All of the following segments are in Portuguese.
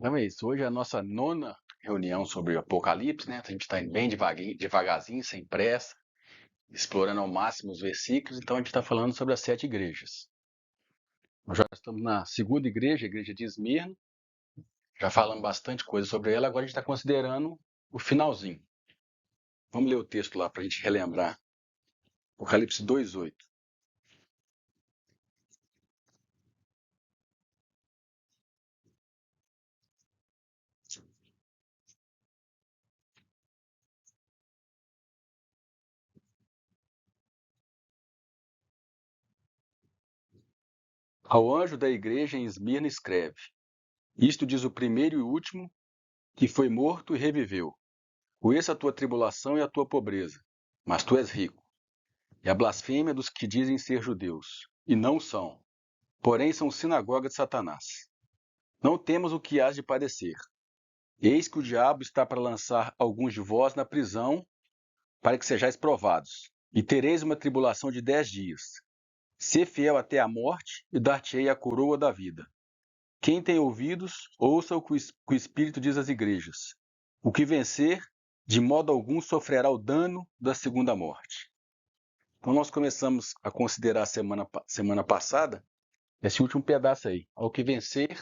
Então é isso. Hoje é a nossa nona reunião sobre o Apocalipse, né? A gente está indo bem devagarzinho, sem pressa, explorando ao máximo os versículos. Então a gente está falando sobre as 7 igrejas. Nós já estamos na segunda igreja, a igreja de Esmirna. Já falamos bastante coisa sobre ela. Agora a gente está considerando o finalzinho. Vamos ler o texto lá para a gente relembrar. Apocalipse 2:8. Ao anjo da igreja em Esmirna escreve: Isto diz o primeiro e o último, que foi morto e reviveu. Conheço a tua tribulação e a tua pobreza, mas tu és rico. E a blasfêmia dos que dizem ser judeus, e não são, porém são sinagoga de Satanás. Não temos o que hás de padecer. Eis que o diabo está para lançar alguns de vós na prisão, para que sejais provados, e tereis uma tribulação de 10 dias. Sê fiel até a morte, e dar-te-ei a coroa da vida. Quem tem ouvidos, ouça o que o Espírito diz às igrejas. O que vencer, de modo algum sofrerá o dano da segunda morte. Então nós começamos a considerar semana passada esse último pedaço aí. Ao que vencer,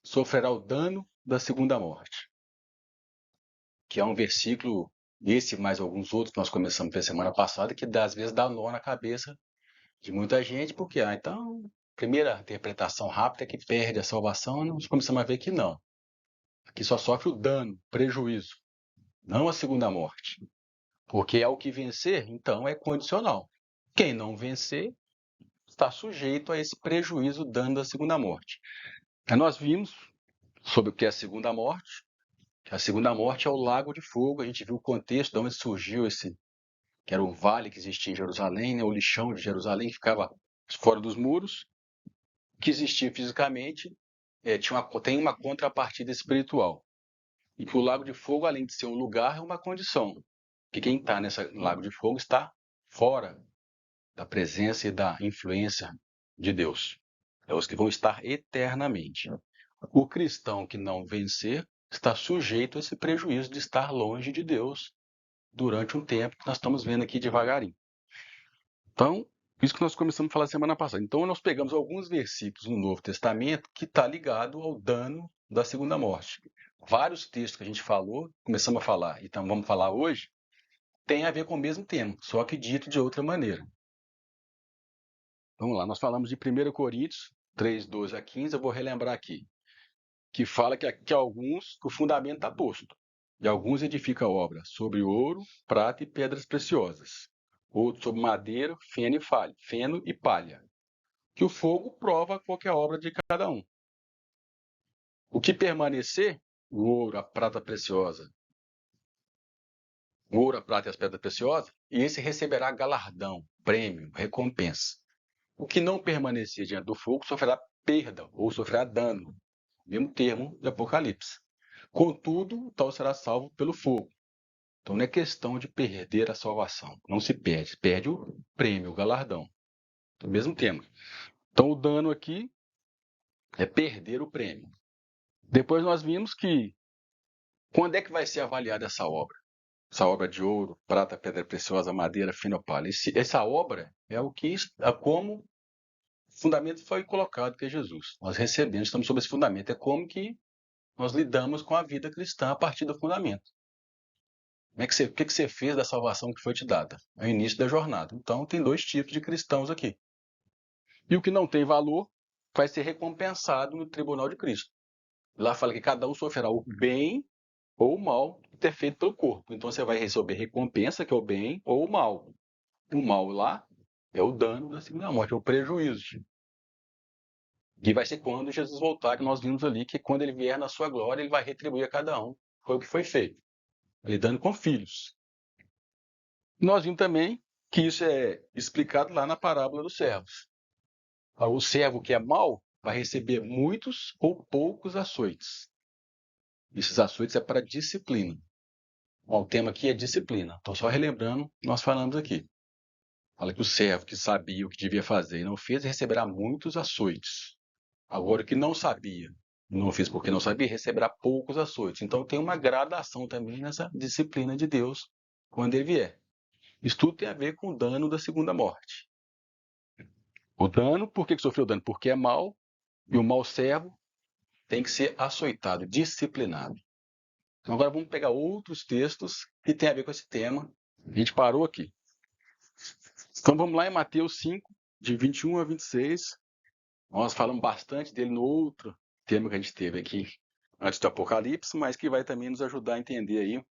sofrerá o dano da segunda morte. Que é um versículo, esse mais alguns outros que nós começamos a ver semana passada, que às vezes dá nó na cabeça de muita gente, porque, então, primeira interpretação rápida é que perde a salvação, nós começamos a ver que não. Aqui só sofre o dano, prejuízo, não a segunda morte. Porque ao que vencer, então, é condicional. Quem não vencer, está sujeito a esse prejuízo, dano da segunda morte. Aí nós vimos sobre o que é a segunda morte, que a segunda morte é o lago de fogo. A gente viu o contexto de onde surgiu esse, que era o vale que existia em Jerusalém, né, o lixão de Jerusalém, que ficava fora dos muros, que existia fisicamente, tem uma contrapartida espiritual. E que o lago de fogo, além de ser um lugar, é uma condição. Que quem está nesse lago de fogo está fora da presença e da influência de Deus. É os que vão estar eternamente. O cristão que não vencer está sujeito a esse prejuízo de estar longe de Deus durante um tempo que nós estamos vendo aqui devagarinho. Então, isso que nós começamos a falar semana passada. Então, nós pegamos alguns versículos no Novo Testamento que está ligado ao dano da segunda morte. Vários textos que a gente falou, começamos a falar, então vamos falar hoje, tem a ver com o mesmo tema, só que dito de outra maneira. Vamos lá, nós falamos de 1 Coríntios 3:12 a 15, eu vou relembrar aqui, que fala que alguns, o fundamento está posto, e alguns edificam a obra sobre ouro, prata e pedras preciosas, outros sobre madeira, feno e palha, que o fogo prova qualquer obra de cada um. O que permanecer, o ouro, a prata preciosa, o ouro, a prata e as pedras preciosas, e esse receberá galardão, prêmio, recompensa. O que não permanecer diante do fogo sofrerá perda ou sofrerá dano. Mesmo termo de Apocalipse. Contudo, o tal será salvo pelo fogo. Então não é questão de perder a salvação. Não se perde. Perde o prêmio, o galardão. Então, mesmo tema. Então o dano aqui é perder o prêmio. Depois nós vimos que quando é que vai ser avaliada essa obra? Essa obra de ouro, prata, pedra preciosa, madeira, fino, palha. Essa obra é o que, como o fundamento foi colocado, que é Jesus. Nós recebemos, estamos sobre esse fundamento. É como que nós lidamos com a vida cristã a partir do fundamento. O que você fez da salvação que foi te dada? É o início da jornada. Então, tem 2 tipos de cristãos aqui. E o que não tem valor vai ser recompensado no tribunal de Cristo. Lá fala que cada um sofrerá o bem ou o mal que ter feito pelo corpo. Então, você vai receber recompensa, que é o bem, ou o mal. O mal lá é o dano da segunda morte, é o prejuízo. E vai ser quando Jesus voltar, que nós vimos ali, que quando ele vier na sua glória, ele vai retribuir a cada um. Foi o que foi feito. Lidando com filhos. Nós vimos também que isso é explicado lá na parábola dos servos. O servo que é mau vai receber muitos ou poucos açoites. Esses açoites é para disciplina. O tema aqui é disciplina. Então, só relembrando, nós falamos aqui. Fala que o servo que sabia o que devia fazer e não fez, receberá muitos açoites. Agora, o que não sabia não fiz porque não sabia, receberá poucos açoites. Então tem uma gradação também nessa disciplina de Deus quando ele vier. Isso tudo tem a ver com o dano da segunda morte. O dano, por que sofreu dano? Porque é mau, e o mau servo tem que ser açoitado, disciplinado. Então agora vamos pegar outros textos que tem a ver com esse tema. A gente parou aqui. Então vamos lá em Mateus 5, de 21 a 26. Nós falamos bastante dele no outro tema que a gente teve aqui antes do Apocalipse, mas que vai também nos ajudar a entender aí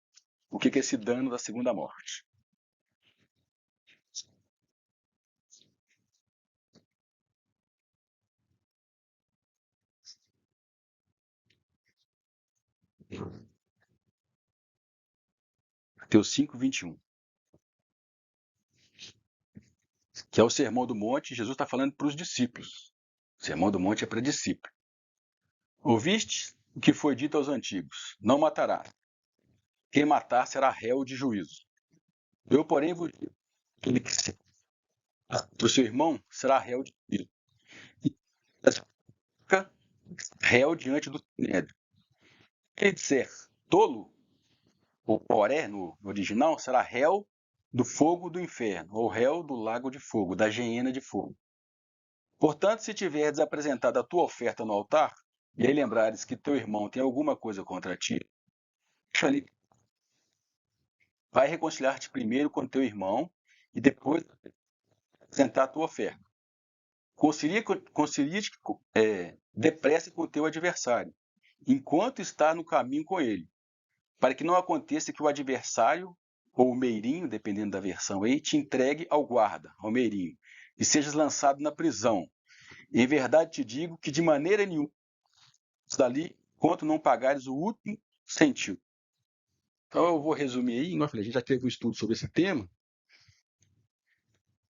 o que é esse dano da segunda morte. Mateus 5, 21. Que é o Sermão do Monte. Jesus está falando para os discípulos. O Sermão do Monte é para discípulos. Ouviste o que foi dito aos antigos: não matarás. Quem matar será réu de juízo. Eu, porém, vos digo: aquele que se para o seu irmão será réu de juízo. E fica réu diante do Sinédrio. Se ele disser tolo, ou poré no original, será réu do fogo do inferno, ou réu do lago de fogo, da geena de fogo. Portanto, se tiveres apresentado a tua oferta no altar, e aí lembrares que teu irmão tem alguma coisa contra ti, deixa ali. Vai reconciliar-te primeiro com teu irmão e depois apresentar a tua oferta. Concilia-te depressa com o teu adversário, enquanto está no caminho com ele, para que não aconteça que o adversário, ou o meirinho, dependendo da versão aí, te entregue ao guarda, ao meirinho, e sejas lançado na prisão. Em verdade te digo que de maneira nenhuma dali, quanto não pagares o último centavo. Então eu vou resumir aí, a gente já teve um estudo sobre esse tema,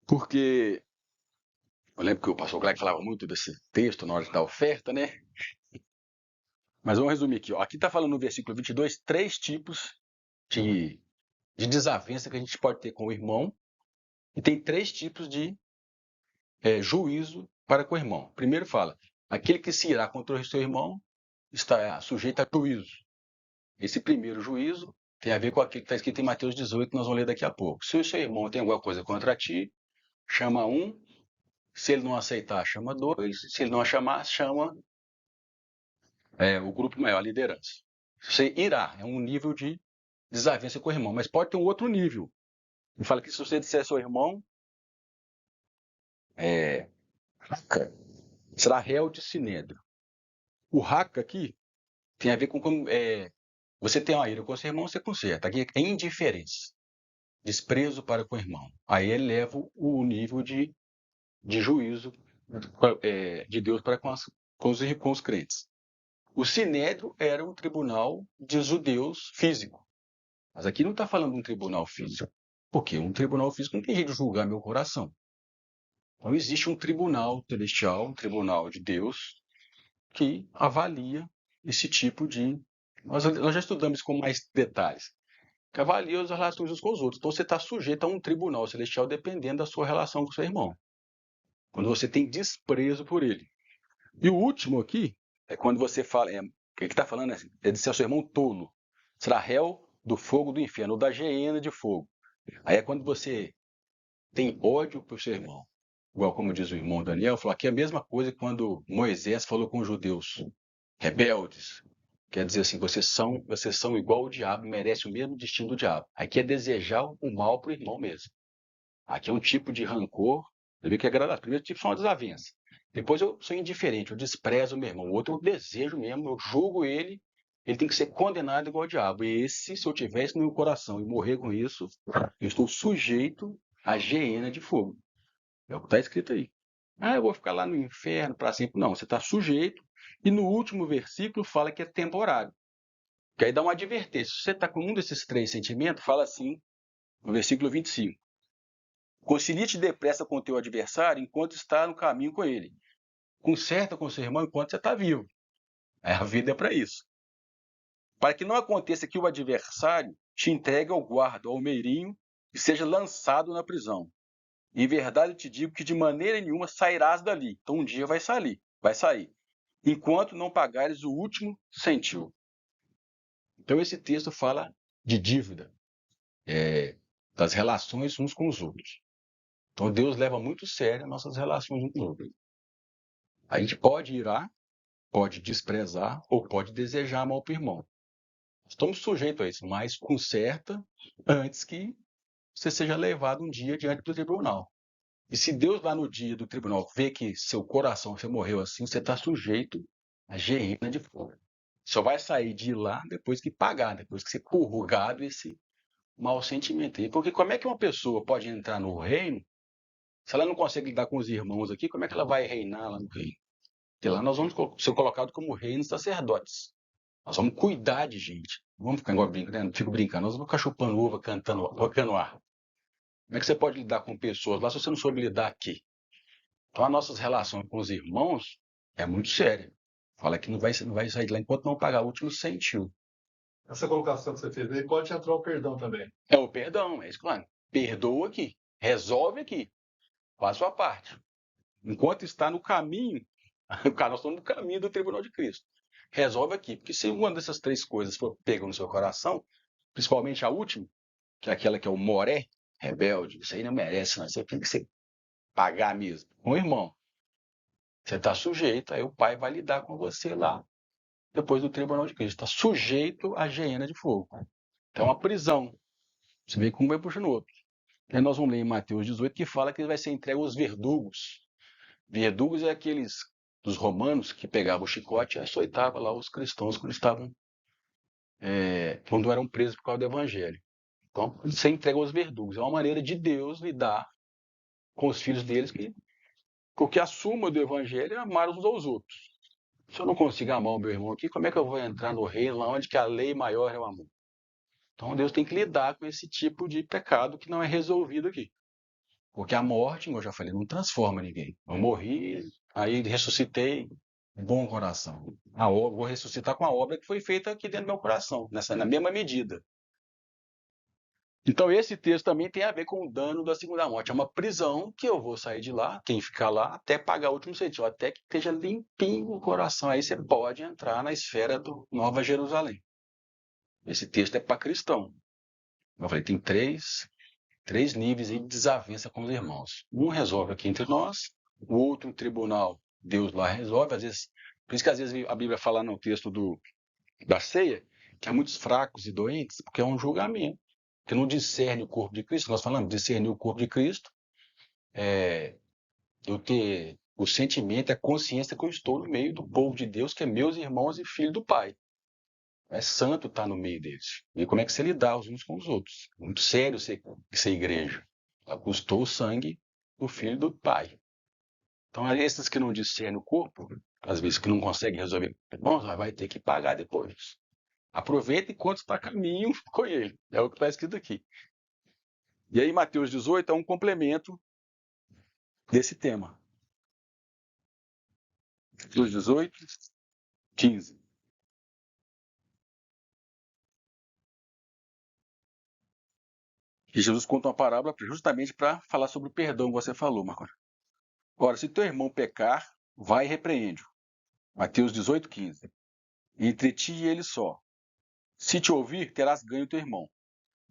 porque eu lembro que o pastor Greg falava muito desse texto na hora da oferta, né? Mas vamos resumir aqui. Ó. Aqui está falando no versículo 22, 3 tipos de desavença que a gente pode ter com o irmão, e tem 3 tipos de juízo para com o irmão. Primeiro fala, aquele que se irá contra o seu irmão está sujeito a juízo. Esse primeiro juízo tem a ver com aquilo que está escrito em Mateus 18, que nós vamos ler daqui a pouco. Se o seu irmão tem alguma coisa contra ti, chama um. Se ele não aceitar, chama 2. Se ele não chamar, chama o grupo maior, a liderança. Você irá, é um nível de desavença com o irmão, mas pode ter um outro nível. Ele fala que se você disser ao seu irmão, será réu de sinédrio. O raca aqui tem a ver com quando você tem uma ira com o seu irmão, você conserta. Aqui é indiferença, desprezo para com o irmão. Aí ele leva o nível de juízo de Deus para com os crentes. O sinédrio era um tribunal de judeus físico. Mas aqui não está falando de um tribunal físico. Por quê? Um tribunal físico não tem jeito de julgar meu coração. Então existe um tribunal celestial, um tribunal de Deus, que avalia esse tipo de... Nós já estudamos isso com mais detalhes. Que avalia as relações uns com os outros. Então você está sujeito a um tribunal celestial dependendo da sua relação com o seu irmão. Quando você tem desprezo por ele. E o último aqui é quando você fala... o que ele está falando é de ser seu irmão tolo. Será réu do fogo do inferno, ou da geena de fogo. Aí é quando você tem ódio por seu irmão. Igual como diz o irmão Daniel, falou aqui é a mesma coisa quando Moisés falou com os judeus rebeldes. Quer dizer assim, vocês são igual o diabo, merecem o mesmo destino do diabo. Aqui é desejar o mal para o irmão mesmo. Aqui é um tipo de rancor, você vê que é agradável. Primeiro tipo são as desavenças. Depois eu sou indiferente, eu desprezo o meu irmão. O outro eu desejo mesmo, eu julgo ele tem que ser condenado igual o diabo. E esse, se eu tiver isso no meu coração e morrer com isso, eu estou sujeito à geena de fogo. É o que está escrito aí. Eu vou ficar lá no inferno para sempre. Não, você está sujeito. E no último versículo fala que é temporário. Que aí dá uma advertência. Se você está com um desses 3 sentimentos, fala assim, no versículo 25. Concilia-te depressa com o teu adversário enquanto está no caminho com ele. Conserta com seu irmão enquanto você está vivo. A vida é para isso. Para que não aconteça que o adversário te entregue ao guarda, ao meirinho, e seja lançado na prisão. Em verdade te digo que de maneira nenhuma sairás dali. Então um dia vai sair. enquanto não pagares o último centil. Então, esse texto fala de dívida, das relações uns com os outros. Então, Deus leva muito sério nossas relações uns com os outros. A gente pode irar, pode desprezar ou pode desejar mal para o irmão. Estamos sujeitos a isso, mas conserta antes que você seja levado um dia diante do tribunal. E se Deus lá no dia do tribunal vê que seu coração, você morreu assim, você está sujeito à geena de fogo. Só vai sair de lá depois que pagar, depois que ser purgado esse mau sentimento. Porque como é que uma pessoa pode entrar no reino, se ela não consegue lidar com os irmãos aqui, como é que ela vai reinar lá no reino? Porque lá nós vamos ser colocados como reinos sacerdotes. Nós vamos cuidar de gente. Não vamos ficar igual brincando, né? Fico brincando. Nós vamos ficar chupando uva, cantando, tocando ar. Como é que você pode lidar com pessoas lá se você não soube lidar aqui? Então, as nossas relações com os irmãos é muito séria. Fala que não vai sair de lá enquanto não pagar o último centil. Essa colocação que você fez aí pode entrar o perdão também. É o perdão, é isso, claro. Perdoa aqui, resolve aqui, faz sua parte. Enquanto está no caminho, nós estamos no caminho do tribunal de Cristo. Resolve aqui, porque se uma dessas três coisas for pega no seu coração, principalmente a última, que é aquela que é o moré, rebelde, isso aí não merece, não. Isso aí tem que ser pagar mesmo. Um irmão, você está sujeito, aí o pai vai lidar com você lá, depois do tribunal de Cristo. Está sujeito à geena de fogo. Então, é uma prisão. Você vê como vai puxando o outro. Aí nós vamos ler em Mateus 18 que fala que ele vai ser entregue aos verdugos. Verdugos é aqueles dos romanos que pegavam o chicote e açoitavam lá os cristãos quando estavam, quando eram presos por causa do evangelho. Então, ele ser entregue aos verdugos. É uma maneira de Deus lidar com os filhos deles, porque a suma do evangelho é amar uns aos outros. Se eu não consigo amar o meu irmão aqui, como é que eu vou entrar no reino lá onde que a lei maior é o amor? Então Deus tem que lidar com esse tipo de pecado que não é resolvido aqui. Porque a morte, como eu já falei, não transforma ninguém. Eu morri, aí ressuscitei, bom coração. Vou ressuscitar com a obra que foi feita aqui dentro do meu coração, na mesma medida. Então esse texto também tem a ver com o dano da segunda morte. É uma prisão que eu vou sair de lá, quem ficar lá, até pagar o último centavo, até que esteja limpinho o coração. Aí você pode entrar na esfera do Nova Jerusalém. Esse texto é para cristão. Eu falei, tem três níveis de desavença com os irmãos. Um resolve aqui entre nós, o outro, o tribunal, Deus lá resolve. Às vezes, por isso que às vezes a Bíblia fala no texto da ceia, que há muitos fracos e doentes, porque é um julgamento, que não discerne o corpo de Cristo. Nós falamos, discernir o corpo de Cristo é eu ter o sentimento, a consciência que eu estou no meio do povo de Deus, que é meus irmãos e filho do Pai. É santo estar no meio deles. E como é que você lidar uns com os outros? Muito sério ser igreja. Ela custou o sangue do filho do pai. Então, esses que não discernem o corpo, às vezes que não conseguem resolver, bom, vai ter que pagar depois. Aproveita enquanto está a caminho com ele. É o que está escrito aqui. E aí, Mateus 18 é um complemento desse tema. Mateus 18, 15. E Jesus conta uma parábola justamente para falar sobre o perdão que você falou, Marcos. Ora, se teu irmão pecar, vai e repreende-o. Mateus 18, 15. Entre ti e ele só. Se te ouvir, terás ganho teu irmão.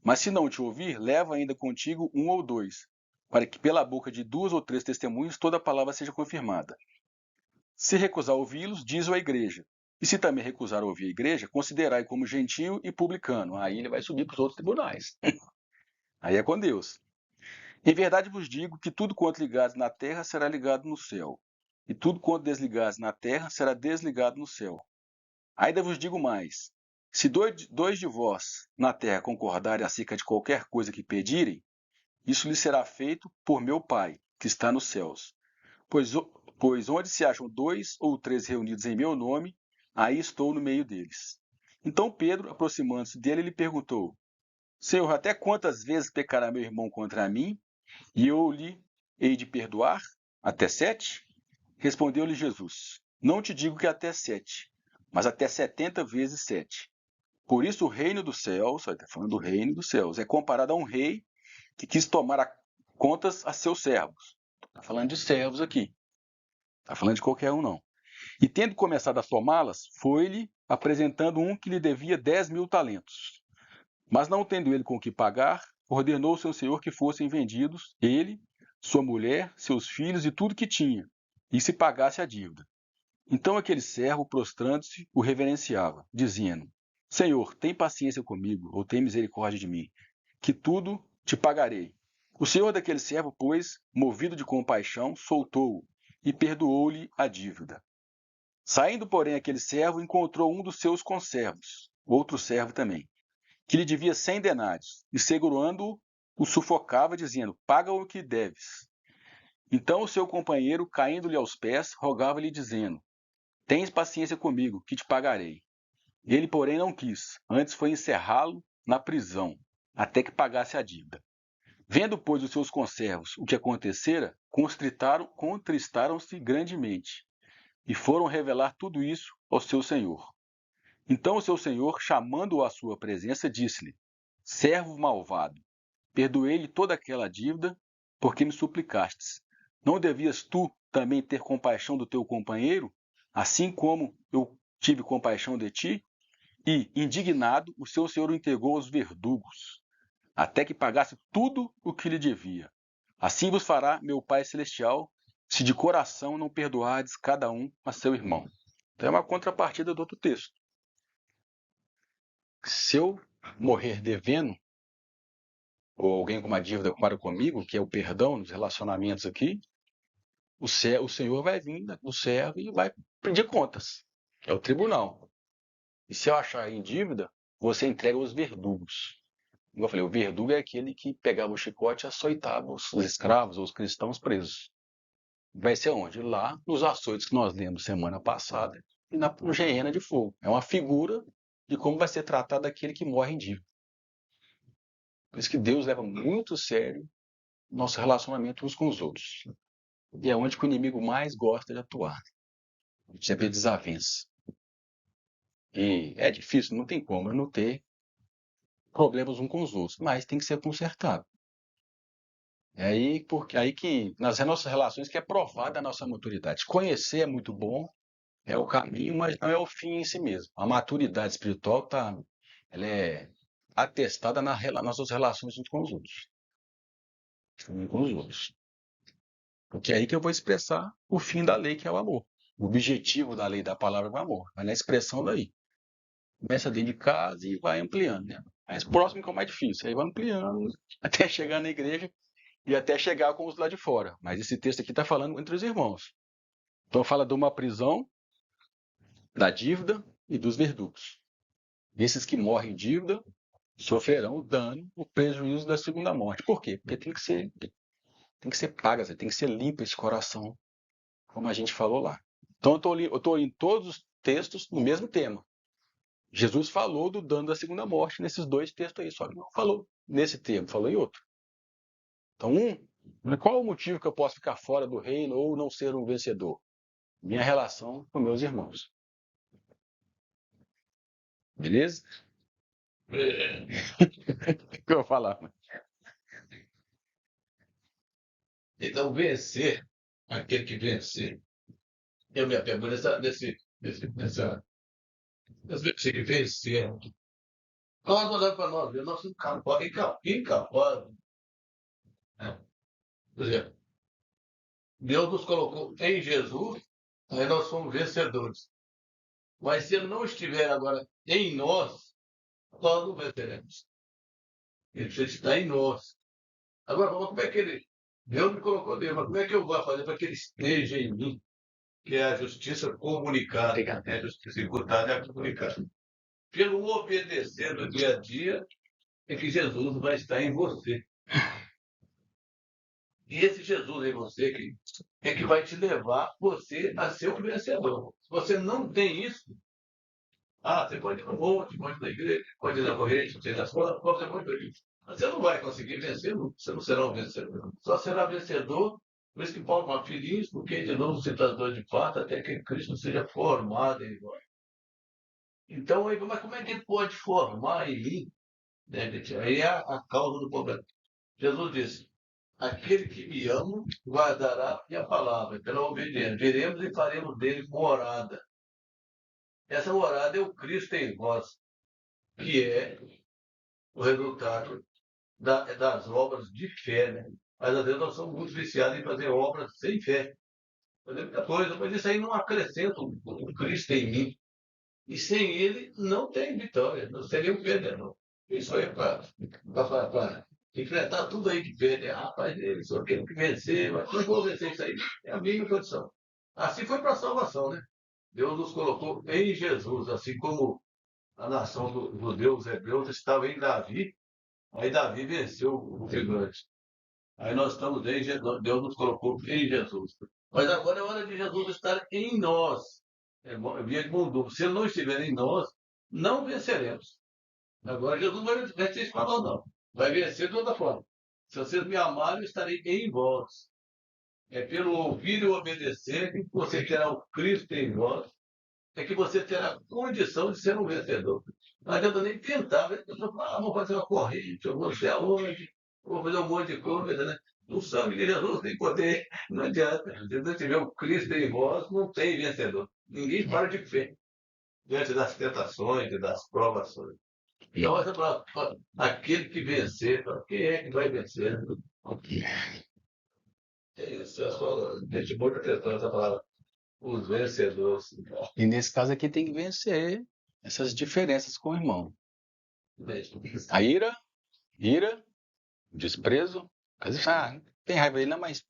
Mas se não te ouvir, leva ainda contigo um ou dois, para que pela boca de duas ou três testemunhas toda a palavra seja confirmada. Se recusar ouvi-los, diz-o à igreja. E se também recusar ouvir a igreja, considerai como gentio e publicano. Aí ele vai subir para os outros tribunais. Aí é com Deus. Em verdade vos digo que tudo quanto ligares na terra será ligado no céu, e tudo quanto desligares na terra será desligado no céu. Ainda vos digo mais: se dois de vós na terra concordarem acerca de qualquer coisa que pedirem, isso lhe será feito por meu Pai, que está nos céus. Pois onde se acham dois ou três reunidos em meu nome, aí estou no meio deles. Então Pedro, aproximando-se dele, lhe perguntou: Senhor, até quantas vezes pecará meu irmão contra mim, e eu lhe hei de perdoar? Até 7? Respondeu-lhe Jesus: Não te digo que até 7, mas até 70 vezes 7. Por isso o reino dos céus, está falando do reino dos céus, é comparado a um rei que quis tomar contas a seus servos. Está falando de servos aqui. Está falando de qualquer um, não. E tendo começado a somá-las, foi-lhe apresentando um que lhe devia 10.000 talentos. Mas não tendo ele com o que pagar, ordenou seu senhor que fossem vendidos ele, sua mulher, seus filhos e tudo que tinha, e se pagasse a dívida. Então aquele servo, prostrando-se, o reverenciava, dizendo: Senhor, tem paciência comigo, ou tem misericórdia de mim, que tudo te pagarei. O senhor daquele servo, pois, movido de compaixão, soltou-o e perdoou-lhe a dívida. Saindo, porém, aquele servo encontrou um dos seus conservos, outro servo também, que lhe devia 100 denários, e segurando-o, o sufocava, dizendo: Paga o que deves. Então o seu companheiro, caindo-lhe aos pés, rogava-lhe, dizendo: Tens paciência comigo, que te pagarei. Ele, porém, não quis, antes foi encerrá-lo na prisão, até que pagasse a dívida. Vendo, pois, os seus conservos o que acontecera, contristaram-se grandemente, e foram revelar tudo isso ao seu senhor. Então o seu senhor, chamando-o à sua presença, disse-lhe: Servo malvado, perdoei-lhe toda aquela dívida, porque me suplicastes. Não devias tu também ter compaixão do teu companheiro, assim como eu tive compaixão de ti? E, indignado, o seu senhor o entregou aos verdugos, até que pagasse tudo o que lhe devia. Assim vos fará meu Pai Celestial, se de coração não perdoardes cada um a seu irmão. Então é uma contrapartida do outro texto. Se eu morrer devendo, ou alguém com uma dívida para comigo, que é o perdão nos relacionamentos aqui, o Senhor vai vir do servo e vai pedir contas. É o tribunal. E se eu achar em dívida, você entrega aos verdugos. Como eu falei, o verdugo é aquele que pegava o chicote e açoitava os escravos ou os cristãos presos. Vai ser onde? Lá nos açoites que nós lemos semana passada e no Geena de fogo. É uma figura de como vai ser tratado aquele que morre em dívida. Por isso que Deus leva muito a sério nosso relacionamento uns com os outros. E é onde que o inimigo mais gosta de atuar. De haver desavença. E é difícil, não tem como eu não ter problemas uns com os outros, mas tem que ser consertado. É aí que, nas nossas relações, que é provada a nossa maturidade. Conhecer é muito bom, é o caminho, mas não é o fim em si mesmo. A maturidade espiritual ela é atestada nas nossas relações uns com os outros. Uns com os outros. Porque é aí que eu vou expressar o fim da lei, que é o amor. O objetivo da lei da palavra é o amor, mas na expressão daí. Começa dentro de casa e vai ampliando, né? Mas próximo que é o mais difícil, aí vai ampliando até chegar na igreja e até chegar com os lá de fora. Mas esse texto aqui está falando entre os irmãos. Então fala de uma prisão, da dívida e dos verdugos. Esses que morrem em dívida sofrerão o dano, o prejuízo da segunda morte. Por quê? Porque tem que ser paga, tem que ser limpo esse coração, como a gente falou lá. Então eu estou em todos os textos no mesmo tema. Jesus falou do dano da segunda morte nesses dois textos aí, só que não falou nesse tema, falou em outro. Então, qual é o motivo que eu posso ficar fora do reino ou não ser um vencedor? Minha relação com meus irmãos. Beleza? O que eu vou falar? Então, vencer, aquele que vencer. Eu me apego nesse versículo, vencer. Nós olhamos para nós, nós somos incapazes. Né? Por exemplo, Deus nos colocou em Jesus, aí nós somos vencedores. Mas se ele não estiver agora em nós, nós não venceremos. Ele precisa estar em nós. Agora, como é que ele. Deus me colocou nele, mas como é que eu vou fazer para que ele esteja em mim? Que é a justiça comunicada. A justiça imputada é a comunicada. Pelo obedecer do dia a dia, é que Jesus vai estar em você. E esse Jesus em você é que vai te levar você a ser o vencedor. Se você não tem isso, você pode ir no monte, pode ir na igreja, pode ir na corrente, pode ir na escola, pode ser muito isso. Mas você não vai conseguir vencer, você não será um vencedor. Só será vencedor, por isso que Paulo fala, feliz, porque de novo se traduz de fato, até que Cristo seja formado em nós. Então, mas como é que ele pode formar em mim? Né, gente? Aí é a causa do problema. Jesus disse, aquele que me ama guardará minha palavra, pela obediência. Veremos e faremos dele morada. Essa morada é o Cristo em vós, que é o resultado das obras de fé, né? Mas às vezes nós somos muito viciados em fazer obras sem fé. Fazer muita coisa, mas isso aí não acrescenta o Cristo em mim. E sem ele não tem vitória, não seria um perdedor. Isso aí é para enfrentar tudo aí que perde. Rapaz, ele só tem que vencer, mas não vou vencer isso aí. É a minha condição. Assim foi para a salvação, né? Deus nos colocou em Jesus, assim como a nação dos judeus, hebreus, estava em Davi, aí Davi venceu o gigante. Aí nós estamos em Jesus, Deus nos colocou em Jesus. Mas agora é hora de Jesus estar em nós. É via de mão dupla. Se ele não estiver em nós, não venceremos. Agora Jesus não vai vencer isso para nós, não. Vai vencer de outra forma. Se vocês me amarem, eu estarei em vós. É pelo ouvir e obedecer que você terá o Cristo em vós, é que você terá condição de ser um vencedor. Não adianta nem tentar. A pessoa fala, vou fazer uma corrente, eu vou não sei aonde, vou fazer um monte de coisa, né? O sangue de Jesus tem poder. Não adianta. Se não tiver o Cristo em vós, não tem vencedor. Ninguém para de fé diante das tentações e das provações. Então, essa palavra, aquele que vencer, quem é que vai vencer? É isso, é só, gente, muita atenção essa palavra. Os vencedores. E nesse caso aqui tem que vencer essas diferenças com o irmão. A ira, desprezo. Às vezes, tem raiva dele, não, mas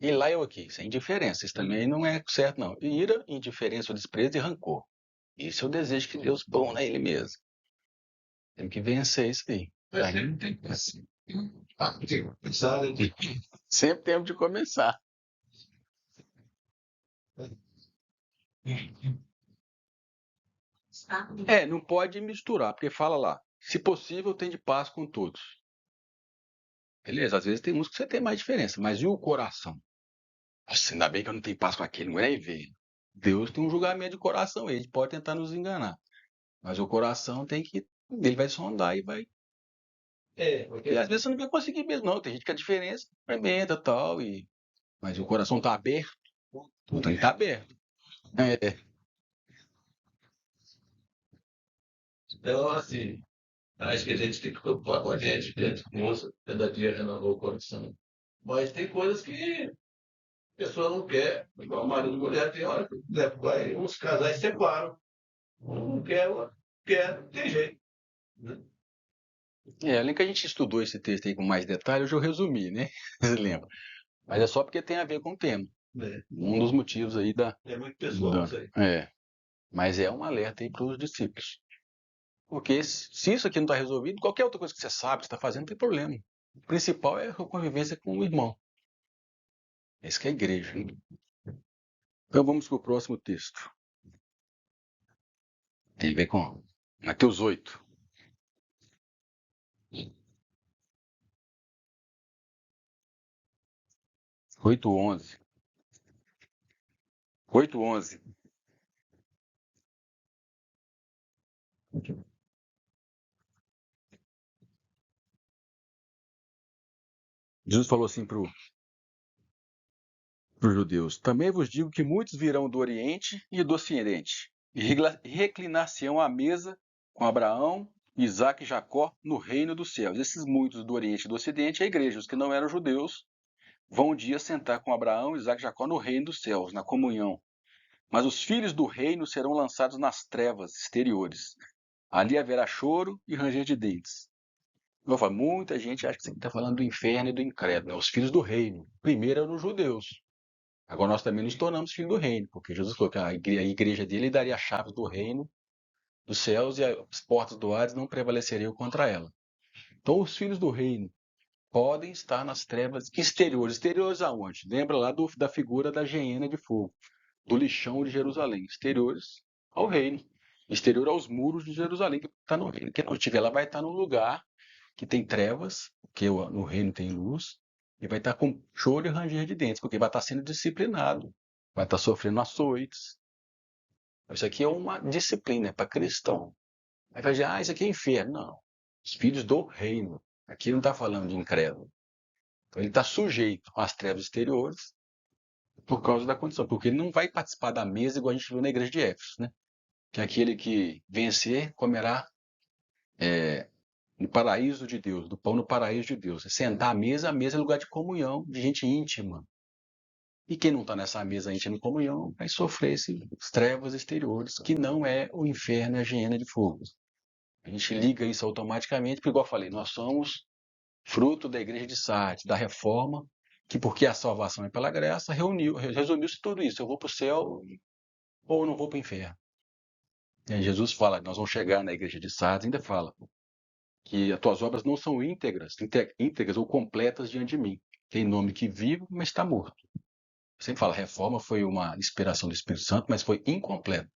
e lá eu aqui, sem indiferença. Isso também não é certo, não. Ira, indiferença, desprezo e rancor. Isso é o desejo que Deus põe na ele mesmo. Tem que vencer isso aí. Tem que pensar, né? Sempre temos de começar. Não pode misturar, porque fala lá, se possível, tem de paz com todos. Beleza, às vezes tem uns que você tem mais diferença, mas e o coração? Nossa, ainda bem que eu não tenho paz com aquele, não é ver. Deus tem um julgamento de coração, ele pode tentar nos enganar. Mas o coração tem que. Ele vai sondar e vai. Porque E às vezes você não vai conseguir mesmo, não. Tem gente que a diferença experimenta e tal. Mas o coração tá aberto. Então ele tá aberto. então, assim, acho que a gente tem que preocupar com a gente, dentro moça, cada dia renovou o coração. Mas tem coisas que a pessoa não quer, igual marido e mulher, tem hora que né, uns casais separam. Um não quer, o outro quer, não tem jeito. Né? Além que a gente estudou esse texto aí com mais detalhe, hoje eu resumi, né? Você lembra? Mas é só porque tem a ver com o tema. Um dos motivos aí da. É muito pessoal isso aí. Mas é um alerta aí para os discípulos. Porque se isso aqui não está resolvido, qualquer outra coisa que você sabe, que você está fazendo, não tem problema. O principal é a convivência com o irmão. Esse que é a igreja. Então vamos para o próximo texto. Tem a ver com Mateus 8. Oito 11. 8:11. Jesus falou assim para os judeus: também vos digo que muitos virão do Oriente e do Ocidente, e reclinar-se-ão à mesa com Abraão, Isaque e Jacó no reino dos céus. Esses muitos do Oriente e do Ocidente, a igreja, os que não eram judeus, vão um dia sentar com Abraão, Isaque e Jacó no reino dos céus, na comunhão. Mas os filhos do reino serão lançados nas trevas exteriores. Ali haverá choro e ranger de dentes. Eu falo, muita gente acha que você está falando do inferno e do incrédulo, né? Os filhos do reino. Primeiro eram os judeus. Agora nós também nos tornamos filhos do reino, porque Jesus falou que a igreja dele daria a chave do reino dos céus e as portas do Hades não prevaleceriam contra ela. Então os filhos do reino podem estar nas trevas exteriores. Exteriores aonde? Lembra lá da figura da geena de fogo, do lixão de Jerusalém. Exteriores ao reino. Exterior aos muros de Jerusalém, que está no reino. Quem não estiver lá vai estar num lugar que tem trevas, porque no reino tem luz, e vai estar com choro e ranger de dentes, porque vai estar sendo disciplinado, vai estar sofrendo açoites. Isso aqui é uma disciplina, é para cristão. Aí vai dizer, isso aqui é inferno. Não. Os filhos do reino. Aqui não está falando de incrédulo. Então ele está sujeito às trevas exteriores por causa da condição, porque ele não vai participar da mesa igual a gente viu na igreja de Éfeso, né? Que aquele que vencer comerá no paraíso de Deus, do pão no paraíso de Deus. Sentar à mesa é lugar de comunhão, de gente íntima. E quem não está nessa mesa íntima de comunhão vai sofrer esses trevas exteriores, que não é o inferno e a hiena de fogo. A gente liga isso automaticamente, porque, igual eu falei, nós somos fruto da igreja de Sardes, da reforma, que porque a salvação é pela graça, resumiu-se tudo isso. Eu vou para o céu ou eu não vou para o inferno. E aí Jesus fala, nós vamos chegar na igreja de Sardes, ainda fala, que as tuas obras não são íntegras ou completas diante de mim. Tem nome que vive, mas está morto. Eu sempre falo, a reforma foi uma inspiração do Espírito Santo, mas foi incompleta.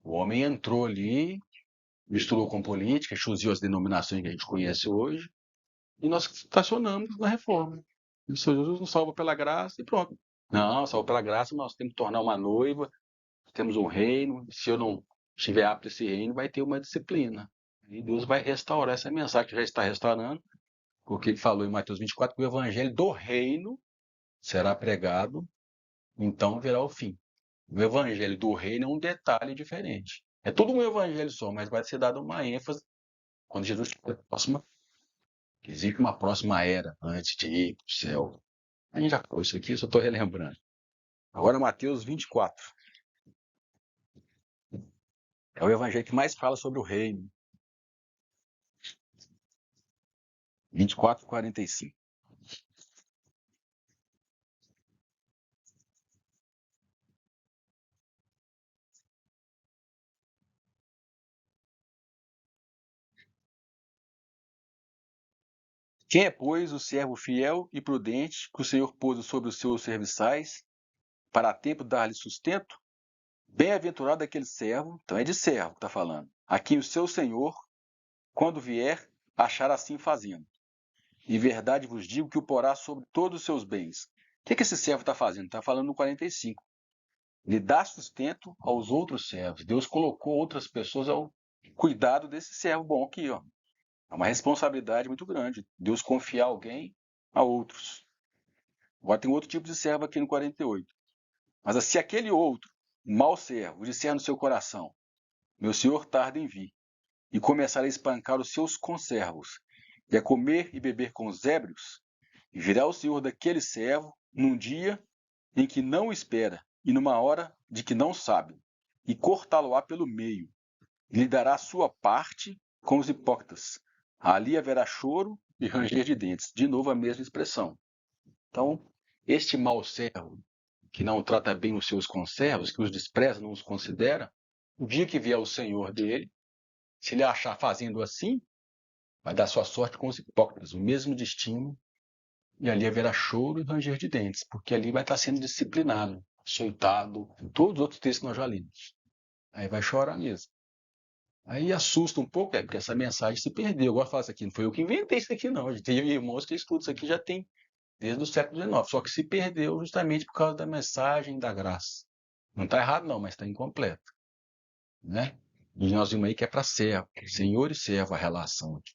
O homem entrou ali, misturou com política, chuziou as denominações que a gente conhece hoje, e nós estacionamos na reforma. E o Senhor Jesus nos salva pela graça e pronto. Não, salva pela graça, nós temos que tornar uma noiva, temos um reino, se eu não estiver apto a esse reino, vai ter uma disciplina. E Deus vai restaurar essa mensagem, que já está restaurando, porque ele falou em Mateus 24 que o evangelho do reino será pregado, então virá o fim. O evangelho do reino é um detalhe diferente. É tudo um evangelho só, mas vai ser dada uma ênfase quando Jesus estiver próximo. Existe uma próxima era antes de ir para o céu. A gente já falou isso aqui, eu só estou relembrando. Agora Mateus 24. É o evangelho que mais fala sobre o reino. 24, 45. Quem é, pois, o servo fiel e prudente que o Senhor pôs sobre os seus serviçais, para a tempo dar-lhe sustento? Bem-aventurado aquele servo, então é de servo que está falando, a quem o seu Senhor, quando vier, achar assim fazendo. Em verdade vos digo que o porá sobre todos os seus bens. O que esse servo está fazendo? Está falando no 45. Ele dá sustento aos outros servos. Deus colocou outras pessoas ao cuidado desse servo bom aqui, ó. É uma responsabilidade muito grande. Deus confiar alguém a outros. Agora tem outro tipo de servo aqui no 48. Mas se aquele outro, mau servo, disser no seu coração, meu senhor tarda em vir, e começar a espancar os seus conservos, e a comer e beber com os ébrios, virá o senhor daquele servo num dia em que não espera, e numa hora de que não sabe, e cortá-lo-á pelo meio, e lhe dará a sua parte com os hipócritas. Ali haverá choro e ranger de dentes. De novo a mesma expressão. Então, este mau servo, que não trata bem os seus conservos, que os despreza, não os considera, o dia que vier o senhor dele, se ele achar fazendo assim, vai dar sua sorte com os hipócritas, o mesmo destino, e ali haverá choro e ranger de dentes, porque ali vai estar sendo disciplinado, açoitado, todos os outros textos que nós já lemos. Aí vai chorar mesmo. Aí assusta um pouco, porque essa mensagem se perdeu. Eu gosto de falar isso aqui, não foi eu que inventei isso aqui, não. Tem irmãos que estudam isso aqui já tem desde o século XIX, só que se perdeu justamente por causa da mensagem da graça. Não está errado, não, mas está incompleto. Né? E nós vimos aí que é para servo, senhor e servo a relação aqui.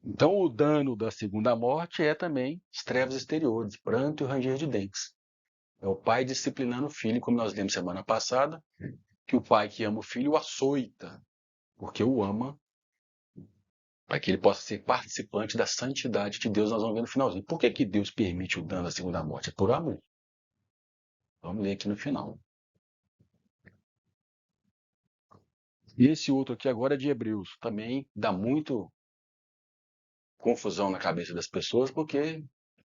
Então, o dano da segunda morte é também as trevas exteriores, pranto e ranger de dentes. É o pai disciplinando o filho, como nós lemos semana passada, que o pai que ama o filho o açoita, porque o ama, para que ele possa ser participante da santidade de Deus. Nós vamos ver no finalzinho. Por que Deus permite o dano da segunda morte? É por amor. Vamos ler aqui no final. E esse outro aqui agora é de Hebreus. Também dá muito confusão na cabeça das pessoas, porque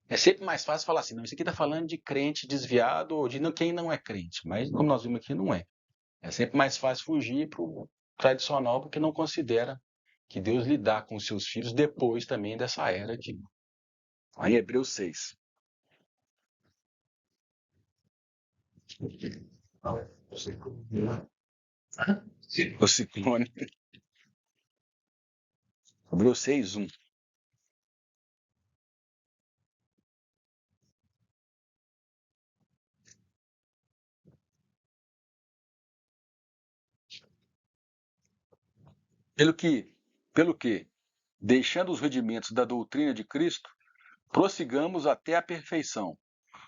é sempre mais fácil falar assim, não, isso aqui está falando de crente desviado ou de quem não é crente. Mas, como nós vimos aqui, não é. É sempre mais fácil fugir para o tradicional, porque não considera que Deus lidar com os seus filhos depois também dessa era aqui. Aí Hebreus 6. O ciclone. Hebreus 6, 1. Pelo que, deixando os rudimentos da doutrina de Cristo, prossigamos até a perfeição,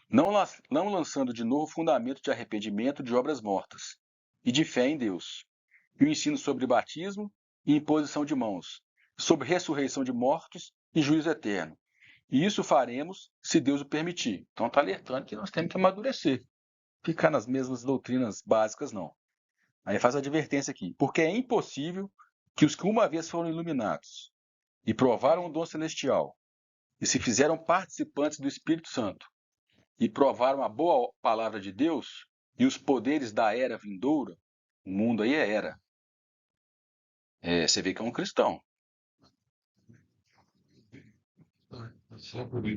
não lançando de novo fundamento de arrependimento de obras mortas e de fé em Deus, e o ensino sobre batismo e imposição de mãos, sobre ressurreição de mortos e juízo eterno. E isso faremos se Deus o permitir. Então está alertando que nós temos que amadurecer. Ficar nas mesmas doutrinas básicas, não. Aí faz a advertência aqui. Porque é impossível que os que uma vez foram iluminados e provaram o dom celestial e se fizeram participantes do Espírito Santo e provaram a boa palavra de Deus e os poderes da era vindoura, o mundo aí é era. Você vê que é um cristão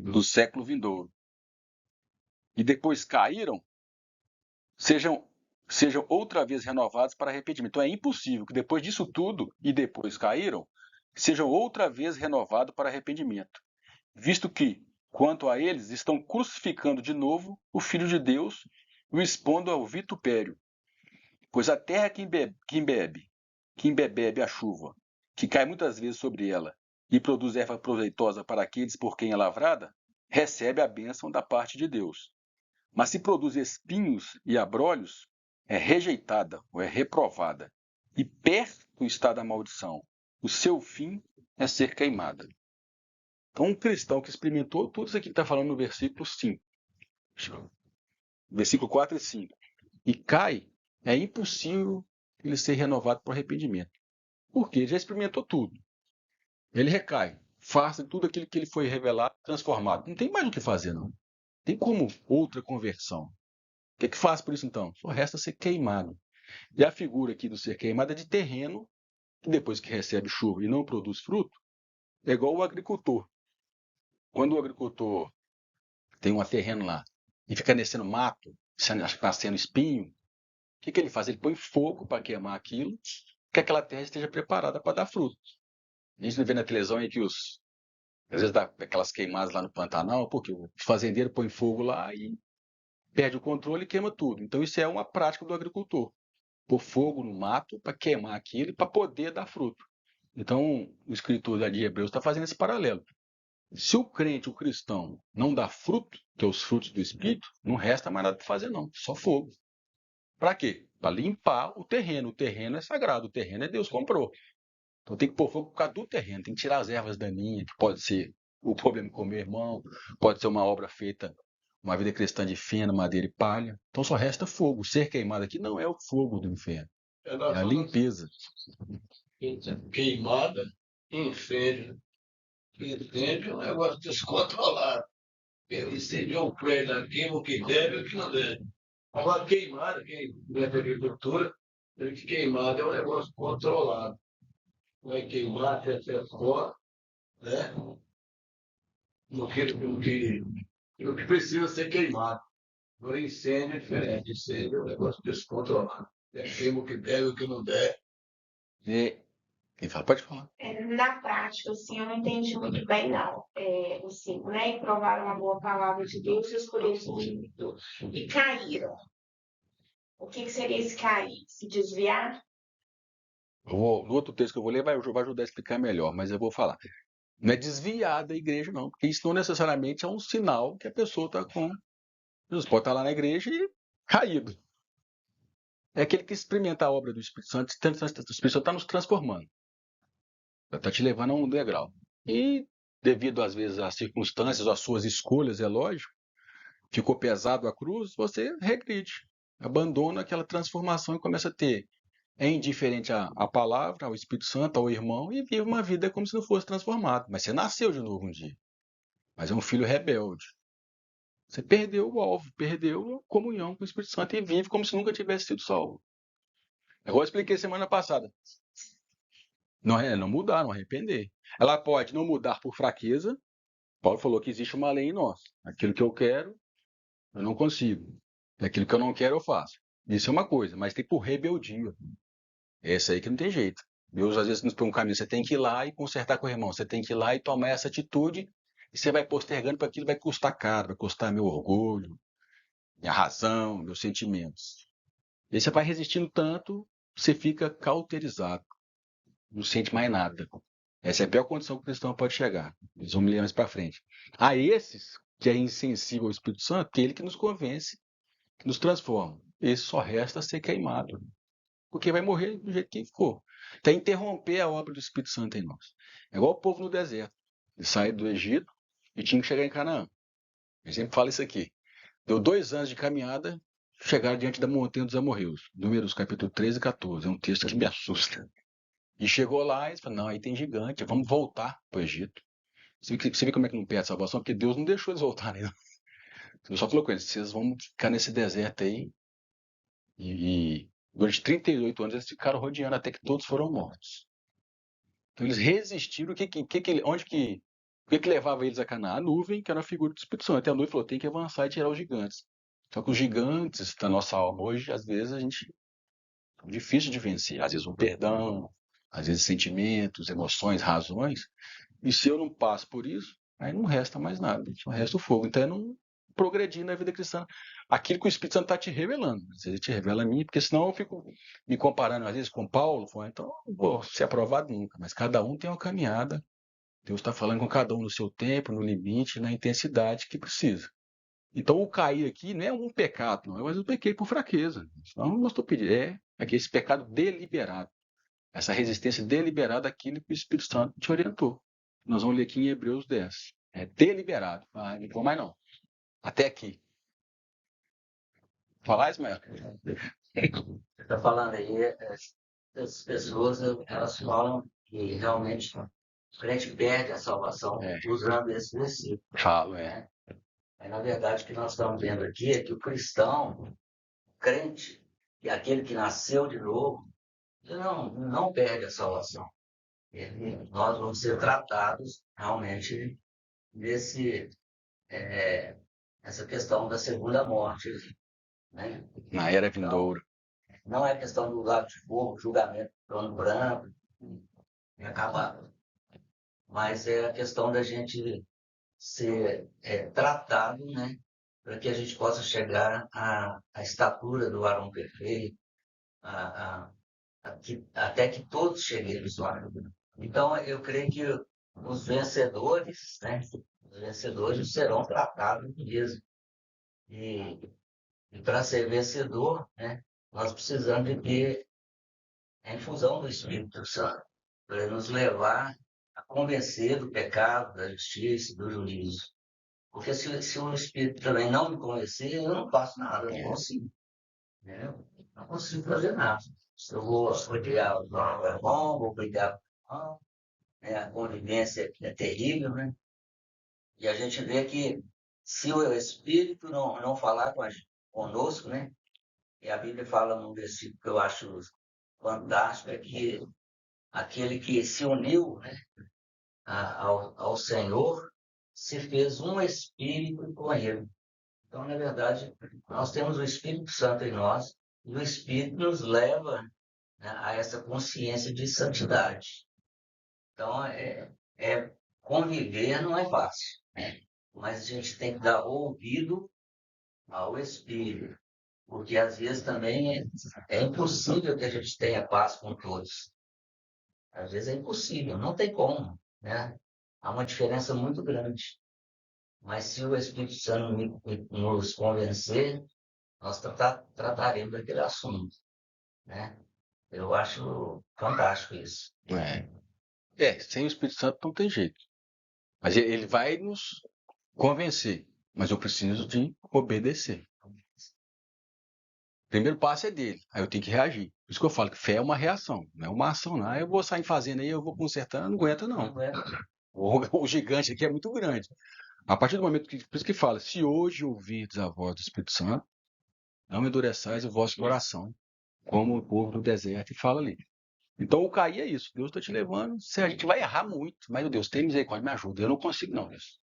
do século vindouro. E depois caíram, sejam outra vez renovados para arrependimento. Então é impossível que depois disso tudo, e depois caíram, sejam outra vez renovados para arrependimento. Visto que, quanto a eles, estão crucificando de novo o Filho de Deus e o expondo ao vitupério. Pois a terra que embebebe a chuva, que cai muitas vezes sobre ela, e produz erva proveitosa para aqueles por quem é lavrada, recebe a bênção da parte de Deus. Mas se produz espinhos e abrolhos, é rejeitada ou é reprovada, e perto está da maldição. O seu fim é ser queimada. Então, um cristão que experimentou tudo isso aqui que está falando no versículo 5, versículo 4 e 5, e cai, é impossível ele ser renovado por arrependimento. Porque ele já experimentou tudo. Ele recai, faça tudo aquilo que ele foi revelado, transformado. Não tem mais o que fazer, não. Tem como outra conversão. O que faz por isso, então? Só resta ser queimado. E a figura aqui do ser queimado é de terreno, que depois que recebe chuva e não produz fruto, é igual o agricultor. Quando o agricultor tem um terreno lá e fica nascendo mato, nascendo espinho, o que ele faz? Ele põe fogo para queimar aquilo, que aquela terra esteja preparada para dar fruto. A gente não vê na televisão aí que às vezes dá aquelas queimadas lá no Pantanal, porque o fazendeiro põe fogo lá e perde o controle e queima tudo. Então isso é uma prática do agricultor. Pôr fogo no mato para queimar aquilo e para poder dar fruto. Então o escritor de Hebreus está fazendo esse paralelo. Se o crente, o cristão, não dá fruto, que é os frutos do Espírito, não resta mais nada para fazer não, só fogo. Para quê? Para limpar o terreno. O terreno é sagrado, o terreno é Deus comprou. Então tem que pôr fogo por causa do terreno, tem que tirar as ervas daninhas, que pode ser o problema com o meu irmão, pode ser uma obra feita, uma vida cristã de feno, madeira e palha. Então só resta fogo. Ser queimado aqui não é o fogo do inferno, é a limpeza. Queimada, incêndio. Incêndio é um negócio descontrolado. Ele incendiou o prédio, queima o que deve e o que não deve. Agora, queimada, quem é da agricultura, queimada é um negócio controlado. Vai queimar até fora, né? No que precisa ser queimado. Agora, incêndio é diferente. Incêndio é um negócio descontrolado. Queima o que deve e o que não deve. Quem fala, pode falar. Na prática, assim, eu não entendi muito bem, não. O 5, né? E provaram a boa palavra de Deus e escolheram e caíram. O que seria esse cair? Se desviar? No outro texto que eu vou ler vai ajudar a explicar melhor, mas eu vou falar. Não é desviar da igreja, não, porque isso não necessariamente é um sinal que a pessoa está com. Jesus pode estar lá na igreja e caído. É aquele que experimenta a obra do Espírito Santo, o Espírito Santo está nos transformando. Está te levando a um degrau. E, devido às vezes às circunstâncias, às suas escolhas, é lógico, ficou pesado a cruz, você regride. Abandona aquela transformação e começa a ter. É indiferente à palavra, ao Espírito Santo, ao irmão, e vive uma vida como se não fosse transformado. Mas você nasceu de novo um dia. Mas é um filho rebelde. Você perdeu o alvo, perdeu a comunhão com o Espírito Santo e vive como se nunca tivesse sido salvo. Eu expliquei semana passada. Não mudar, não arrepender. Ela pode não mudar por fraqueza. Paulo falou que existe uma lei em nós. Aquilo que eu quero, eu não consigo. Aquilo que eu não quero, eu faço. Isso é uma coisa, mas tem por rebeldia. Essa aí que não tem jeito. Deus às vezes nos põe um caminho. Você tem que ir lá e consertar com o irmão. Você tem que ir lá e tomar essa atitude. E você vai postergando para aquilo, vai custar caro, vai custar meu orgulho, minha razão, meus sentimentos. E aí você vai resistindo tanto, você fica cauterizado. Não sente mais nada. Essa é a pior condição que o cristão pode chegar. Eles vão me ler mais para frente. A esses que é insensível ao Espírito Santo, aquele que nos convence, que nos transforma. Esse só resta ser queimado. Porque vai morrer do jeito que for. Até interromper a obra do Espírito Santo em nós. É igual o povo no deserto. Ele sai do Egito e tinha que chegar em Canaã. Eu sempre falo isso aqui. Deu 2 anos de caminhada, chegaram diante da montanha dos amorreus. Números capítulo 13 e 14. É um texto que me assusta. E chegou lá e eles falaram, não, aí tem gigante, vamos voltar para o Egito. Você vê como é que não perde a salvação? Porque Deus não deixou eles voltarem. Não. Deus só falou com eles, vocês vão ficar nesse deserto aí. E durante 38 anos eles ficaram rodeando até que todos foram mortos. Então eles resistiram. O que levava eles a Canaã? A nuvem, que era a figura do Espírito Santo. E a nuvem falou, tem que avançar e tirar os gigantes. Só que os gigantes da nossa alma hoje, às vezes, é difícil de vencer. Às vezes o perdão, às vezes sentimentos, emoções, razões. E se eu não passo por isso, aí não resta mais nada, só resta o fogo. Então é não progredir na vida cristã. Aquilo que o Espírito Santo está te revelando. Às vezes ele te revela a mim, porque senão eu fico me comparando, às vezes, com Paulo, então eu não vou ser aprovado nunca. Mas cada um tem uma caminhada. Deus está falando com cada um no seu tempo, no limite, na intensidade que precisa. Então o cair aqui não é um pecado, não. Mas eu pequei por fraqueza. Então não estou pedindo. Aqui esse pecado deliberado. Essa resistência deliberada àquilo que o Espírito Santo te orientou. Nós vamos ler aqui em Hebreus 10. É deliberado. Não vou mais não. Até aqui. Falar, Ismael? Você está falando aí, as pessoas, elas falam que realmente o crente perde a salvação usando esse versículo. Falo, Mas, na verdade, o que nós estamos vendo aqui é que o cristão, o crente, e aquele que nasceu de novo, ele não perde a salvação. Nós vamos ser tratados realmente essa questão da segunda morte. Né? Na era vindoura. Não é questão do lago de fogo, julgamento, trono branco, e acabado. Mas é a questão da gente ser tratado, né? Para que a gente possa chegar à estatura do varão perfeito, até que todos cheguemos lá. Então, eu creio que os vencedores, né? Os vencedores serão tratados mesmo. E para ser vencedor, né? Nós precisamos de ter a infusão do Espírito Santo, para nos levar a convencer do pecado, da justiça, do juízo. Porque se o Espírito também não me convencer, eu não faço nada, eu não consigo. Né? Não consigo fazer nada. Se eu vou odiar o irmão, vou brigar com o irmão, né? A convivência é terrível, né? E a gente vê que se o Espírito não falar conosco, né? E a Bíblia fala num versículo que eu acho fantástico, é que aquele que se uniu, né, ao Senhor se fez um espírito com ele. Então, na verdade, nós temos o Espírito Santo em nós e o Espírito nos leva, né, a essa consciência de santidade. Então, conviver não é fácil, né? Mas a gente tem que dar ouvido ao Espírito, porque às vezes também é impossível que a gente tenha paz com todos. Às vezes é impossível, não tem como, né? Há uma diferença muito grande. Mas se o Espírito Santo nos convencer, nós trataremos daquele assunto, né? Eu acho fantástico isso. Sem o Espírito Santo não tem jeito. Mas ele vai nos convencer. Mas eu preciso de obedecer. O primeiro passo é dele. Aí eu tenho que reagir. Por isso que eu falo que fé é uma reação, não é uma ação. Não. Eu vou sair fazendo aí, eu vou consertando, não aguenta não. O gigante aqui é muito grande. A partir do momento por isso que fala, se hoje ouvirdes a voz do Espírito Santo, não endureçais o vosso coração, como o povo do deserto, e fala ali. Então o cair é isso, Deus está te levando, a gente vai errar muito, mas meu Deus, tem misericórdia, me ajuda, eu não consigo não, Deus.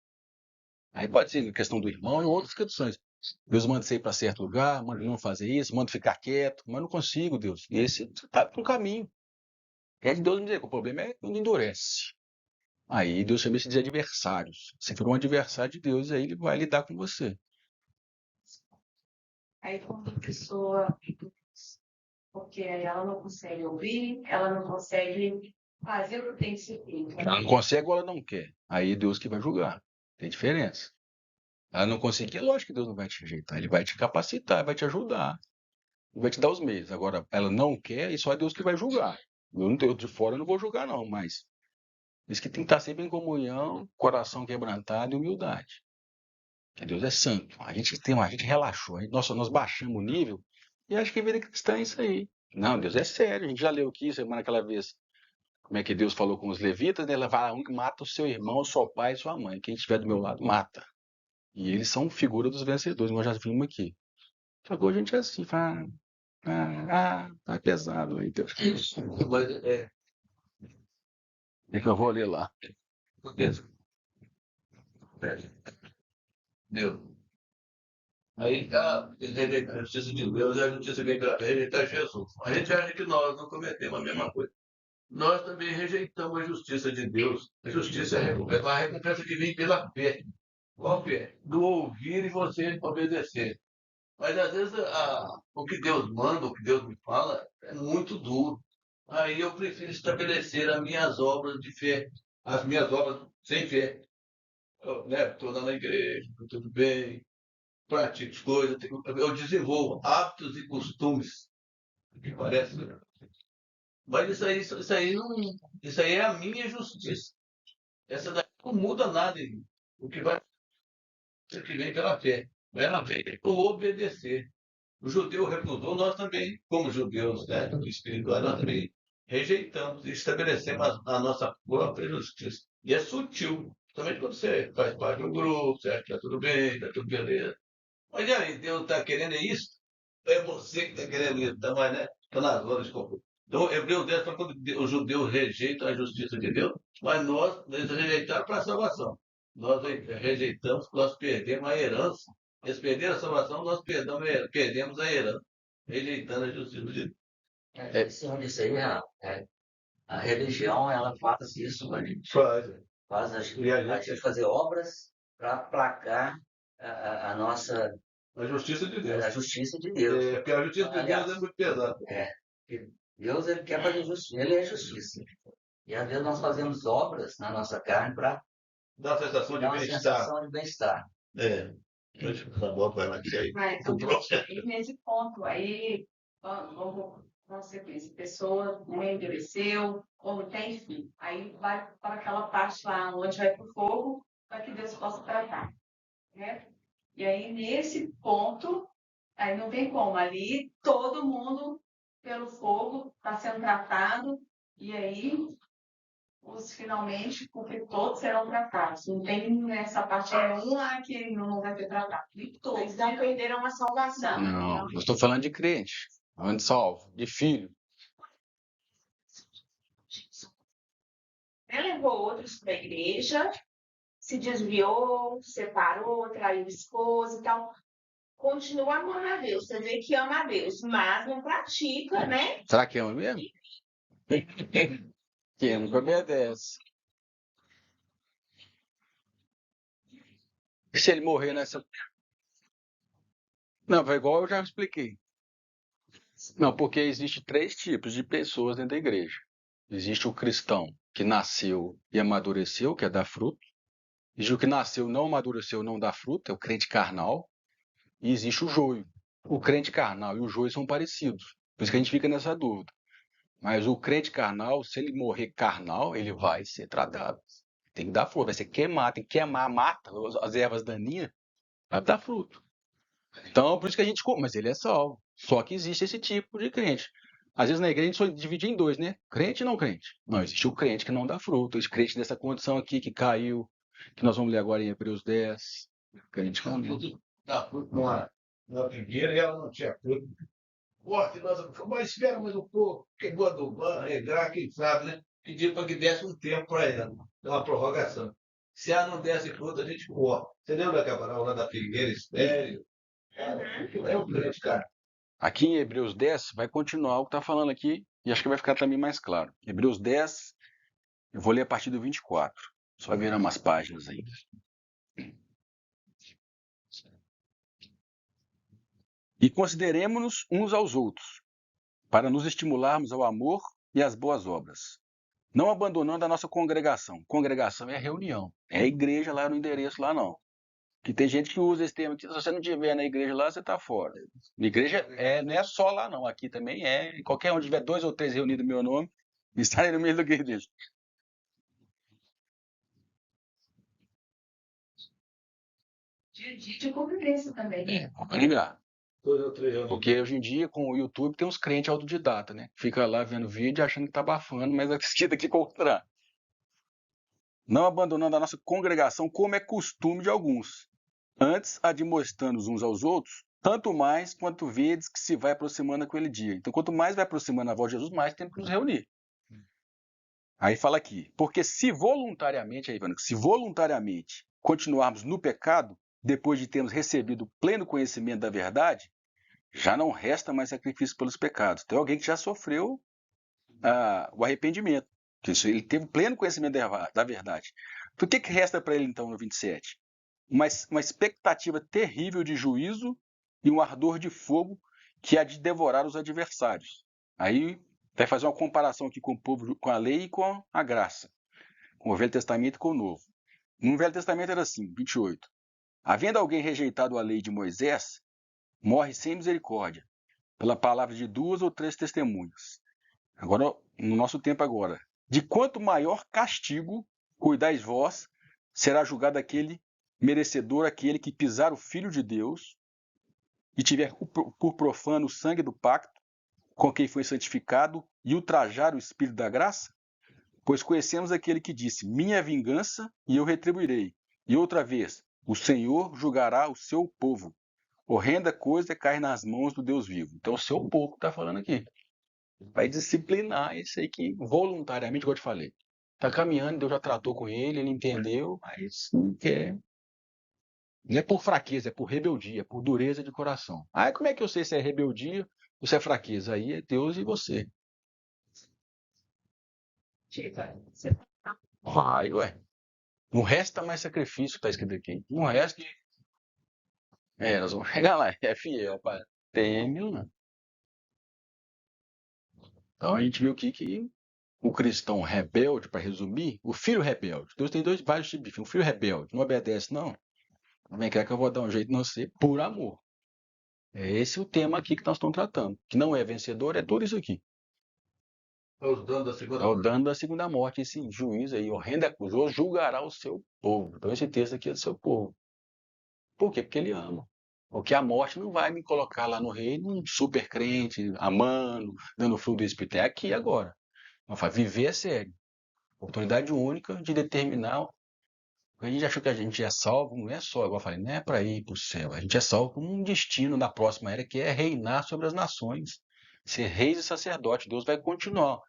Aí pode ser questão do irmão e outras questões. Deus manda você ir para certo lugar, manda não fazer isso, manda ficar quieto, mas não consigo, Deus. E esse está com caminho. É de Deus me dizer que o problema é quando endurece. Aí Deus chama isso de adversários. Você virou um adversário de Deus, aí ele vai lidar com você. Aí quando a pessoa, porque ela não consegue ouvir, ela não consegue Fazer o que tem que ser feito. Ela não consegue ou ela não quer. Aí Deus que vai julgar. Tem diferença. Ela não conseguir, lógico que Deus não vai te rejeitar. Ele vai te capacitar, vai te ajudar. Vai te dar os meios. Agora, ela não quer e só é Deus que vai julgar. Eu de fora eu não vou julgar, não, mas isso que tem que estar sempre em comunhão, coração quebrantado e humildade. Porque Deus é santo. A gente relaxou, nós baixamos o nível e acho que a vida cristã é isso aí. Não, Deus é sério. A gente já leu aqui semana aquela vez como é que Deus falou com os levitas, né? Ele fala, mata o seu irmão, o seu pai e sua mãe. Quem estiver do meu lado, mata. E eles são figura dos vencedores, nós já vimos aqui. Só que hoje a gente é assim, fala, tá pesado aí, Deus. Mas É que eu vou ler lá. Deus. Deus. Aí a justiça de Deus é a justiça que vem rejeitar Jesus. A gente acha que nós não cometemos a mesma coisa. Nós também rejeitamos a justiça de Deus. A justiça é a recompensa que vem pela fé. Qual fé? Do ouvir e você obedecer. Mas às vezes o que Deus manda, o que Deus me fala, é muito duro. Aí eu prefiro estabelecer as minhas obras de fé, as minhas obras sem fé. Estou lá na igreja, tá tudo bem, pratico as coisas, eu desenvolvo hábitos e costumes, que parece. Né? Mas isso aí é a minha justiça. Essa daí não muda nada em mim. O que vai ser que vem pela fé. Vai na fé, por obedecer. O judeu recusou, nós também, como judeus, né, espirituais, nós também rejeitamos e estabelecemos a nossa própria justiça. E é sutil. Principalmente quando você faz parte de um grupo, você acha que está tudo bem, está tudo beleza. Mas e aí, Deus está querendo isso? É você que está querendo isso, tá, mas, né? Está nas zonas de conforto. Então, Hebreus 10 fala quando os judeus rejeitam a justiça de Deus, mas eles rejeitaram para a salvação. Nós rejeitamos, nós perdemos a herança. Eles perderam a salvação, nós perdemos a herança, rejeitando a justiça de Deus. Em cima disso aí, a religião, ela faz isso, a gente faz a gente fazer obras para aplacar a nossa A justiça de Deus. a justiça de Deus. Porque a justiça de Deus é muito pesada. Porque Deus, ele quer fazer justiça, ele é justiça. E às vezes nós fazemos obras na nossa carne para Dá a sensação de dar uma bem-estar. sensação de bem-estar. Tá bom, vai lá, que aí. Mas e nesse ponto aí, vamos sequência, a pessoa envelheceu, ou não tem filho, aí vai para aquela parte lá onde vai para o fogo, para que Deus possa tratar, né? E aí nesse ponto, aí não tem como, ali todo mundo pelo fogo está sendo tratado, e aí finalmente, porque todos serão tratados. Não tem nessa parte nenhuma que não vai ter tratado. E todos. Eles não perderam a salvação. Não, eu estou falando de crente, falando de salvo, de filho. Ele levou outros para a igreja, se desviou, separou, traiu esposa e tal. Continua amando a Deus. Você vê que ama a Deus, mas não pratica, né? Será que ama mesmo? Que nunca obedece. E se ele morrer nessa. Não, foi igual eu já expliquei. Não, porque existe 3 tipos de pessoas dentro da igreja. Existe o cristão que nasceu e amadureceu, que é dar fruto. Existe o que nasceu, não amadureceu, não dá fruto, é o crente carnal. E existe o joio. O crente carnal e o joio são parecidos. Por isso que a gente fica nessa dúvida. Mas o crente carnal, se ele morrer carnal, ele vai ser tratado. Tem que dar fruto, vai ser queimado, tem que queimar, mata as ervas daninhas, vai dar fruto. Então, por isso que a gente come, mas ele é salvo. Só que existe esse tipo de crente. Às vezes na igreja a gente só divide em 2, né? Crente e não crente. Não, existe o crente que não dá fruto, esse crente dessa condição aqui que caiu, que nós vamos ler agora em Hebreus 10. Crente que não Dá fruto numa figueira e ela não tinha fruto. Corte, mas espera mais um pouco, pegou adubar, regar, quem sabe, né? Pedir para que desse um tempo para ela, uma prorrogação. Se ela não desse fruto, a gente corta. Você lembra daquela parábola da figueira estéreo? É o grande, cara. Aqui em Hebreus 10 vai continuar o que está falando aqui, e acho que vai ficar também mais claro. Hebreus 10, eu vou ler a partir do 24. Só virar umas páginas aí. E consideremos-nos uns aos outros, para nos estimularmos ao amor e às boas obras, Não abandonando a nossa congregação. Congregação é reunião. É a igreja lá no endereço lá não. Que tem gente que usa esse termo aqui, se você não estiver na igreja lá, você está fora. Igreja não é só lá não, aqui também é. Qualquer onde tiver 2 ou 3 reunidos no meu nome, estarei no meio da igreja. Dia a dia de convivência também. Vamos ligar. 2 ou 3 anos. Porque hoje em dia, com o YouTube, tem uns crentes autodidata, né? Fica lá vendo vídeo achando que tá abafando, mas acredita que contra. Não abandonando a nossa congregação, como é costume de alguns. Antes, admoestando uns aos outros, tanto mais quanto vedes que se vai aproximando aquele dia. Então, quanto mais vai aproximando a voz de Jesus, mais temos que nos reunir. Aí fala aqui, porque se voluntariamente, aí, se voluntariamente continuarmos no pecado, depois de termos recebido pleno conhecimento da verdade, já não resta mais sacrifício pelos pecados. Tem alguém que já sofreu o arrependimento. Ele teve pleno conhecimento da verdade. Então, o que resta para ele, então, no 27? Uma expectativa terrível de juízo e um ardor de fogo que há de devorar os adversários. Aí vai fazer uma comparação aqui com o povo, com a lei e com a graça, com o Velho Testamento e com o Novo. No Velho Testamento era assim, 28. Havendo alguém rejeitado a lei de Moisés, morre sem misericórdia, pela palavra de 2 ou 3 testemunhas. Agora, no nosso tempo agora, de quanto maior castigo cuidais vós, será julgado aquele merecedor, aquele que pisar o Filho de Deus e tiver por profano o sangue do pacto com quem foi santificado e ultrajar o Espírito da graça? Pois conhecemos aquele que disse, minha vingança e eu retribuirei. E outra vez, o Senhor julgará o seu povo. Horrenda coisa é cair nas mãos do Deus vivo. Então, o seu povo está falando aqui. Vai disciplinar esse aí que voluntariamente, como eu te falei, está caminhando, Deus já tratou com ele, ele entendeu, mas não quer. Não é por fraqueza, é por rebeldia, é por dureza de coração. Aí como é que eu sei se é rebeldia ou se é fraqueza? Aí é Deus e você. Ai, ué. Não resta mais sacrifício, está escrito aqui. Não resta. Nós vamos chegar lá. É fiel, pai. Teme, não. Então a gente viu aqui que o cristão rebelde, para resumir, o filho rebelde. Deus tem vários tipos de filho. Um filho rebelde, não obedece, não. Vem cá que eu vou dar um jeito em você por amor. É esse o tema aqui que nós estamos tratando. Que não é vencedor, é tudo isso aqui. É os danos da segunda É o morte. dano da segunda morte, esse juiz aí, horrendo acusou, julgará o seu povo. Então esse texto aqui é do seu povo. Por quê? Porque ele ama. Porque a morte não vai me colocar lá no reino um super crente, amando, dando fruto do Espírito. É aqui agora. Não faz viver é sério. Oportunidade única de determinar. A gente achou que a gente é salvo, não é só, igual eu falei, não é para ir para o céu. A gente é salvo com um destino na próxima era, que é reinar sobre as nações. Ser reis e sacerdote. Deus vai continuar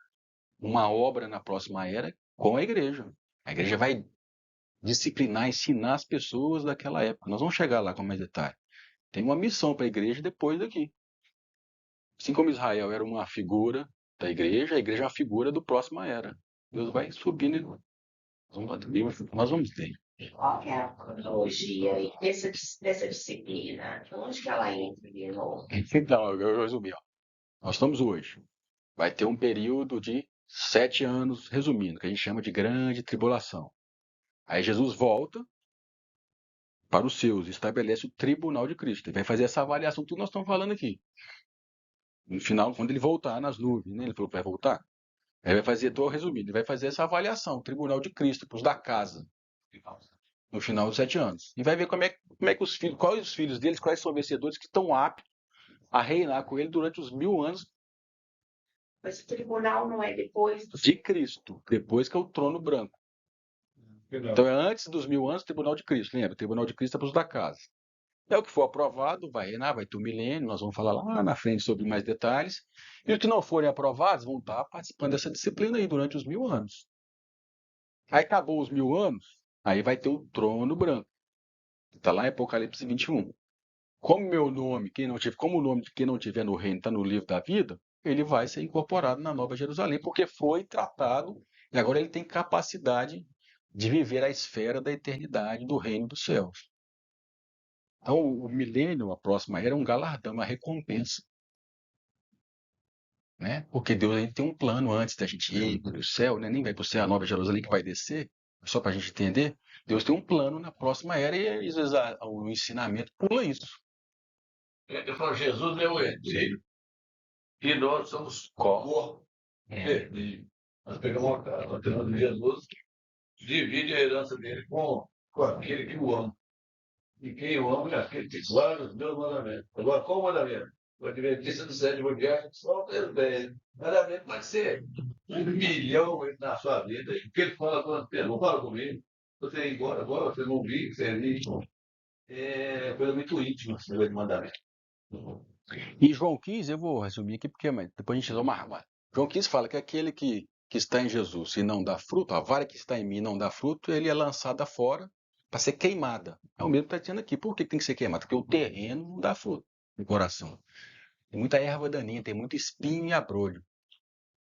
uma obra na próxima era com a igreja. A igreja vai disciplinar, ensinar as pessoas daquela época. Nós vamos chegar lá com mais detalhe. Tem uma missão para a igreja depois daqui. Assim como Israel era uma figura da igreja, a igreja é uma figura do próximo era. Deus vai subindo. Nós vamos ver. Qual que é a cronologia aí dessa disciplina? Onde que ela entra de novo? Então, eu resumi. Ó. Nós estamos hoje. Vai ter um período de 7 anos, resumindo, que a gente chama de grande tribulação. Aí Jesus volta para os seus, estabelece o tribunal de Cristo. Ele vai fazer essa avaliação, tudo que nós estamos falando aqui. No final, quando ele voltar nas nuvens, né? Ele falou que vai voltar. Ele vai fazer, estou resumindo, ele vai fazer essa avaliação, o tribunal de Cristo, para os da casa, no final dos 7 anos. E vai ver como é que os filhos, quais os filhos deles, quais são vencedores que estão aptos a reinar com ele durante os 1000 anos Mas o tribunal não é depois do. de Cristo, depois que é o trono branco. Então é antes dos 1000 anos, o tribunal de Cristo. Lembra? O tribunal de Cristo é para os da casa. É o que for aprovado, vai reinar, vai ter o milênio, nós vamos falar lá na frente sobre mais detalhes. E os que não forem aprovados vão estar participando dessa disciplina aí durante os 1000 anos. Aí acabou os 1000 anos, aí vai ter o trono branco. Está lá em Apocalipse 21. Como meu nome, como o nome de quem não tiver no reino está no livro da vida, ele vai ser incorporado na Nova Jerusalém, porque foi tratado e agora ele tem capacidade de viver a esfera da eternidade do reino dos céus. Então, o milênio, a próxima era um galardão, uma recompensa. né? Porque Deus aí tem um plano antes da gente ir para o céu, né? Nem vai para o céu, a Nova Jerusalém que vai descer, só para a gente entender. Deus tem um plano na próxima era e às vezes o ensinamento pula isso. Ele falou, Jesus é o herdeiro e nós somos corpo. Nós pegamos uma casa, nós temos Jesus, divide a herança dele com aquele que o ama. E quem o ama é aquele que guarda os meus mandamentos. Agora, qual o mandamento? O adventista do sétimo dia só o bem. Mandamento pode ser 1 milhão na sua vida. O que ele fala com você? Não fala comigo. Você ir embora agora, você não vive, você vive. É coisa muito íntima, esse negócio de mandamento. E João 15, eu vou resumir aqui, porque depois a gente toma. João 15 fala que aquele que está em Jesus e não dá fruto, a vara que está em mim e não dá fruto, ele é lançado fora para ser queimada. É o mesmo que está dizendo aqui. Por que tem que ser queimada? Porque o terreno não dá fruto no coração. Tem muita erva daninha, tem muito espinho e abrolho.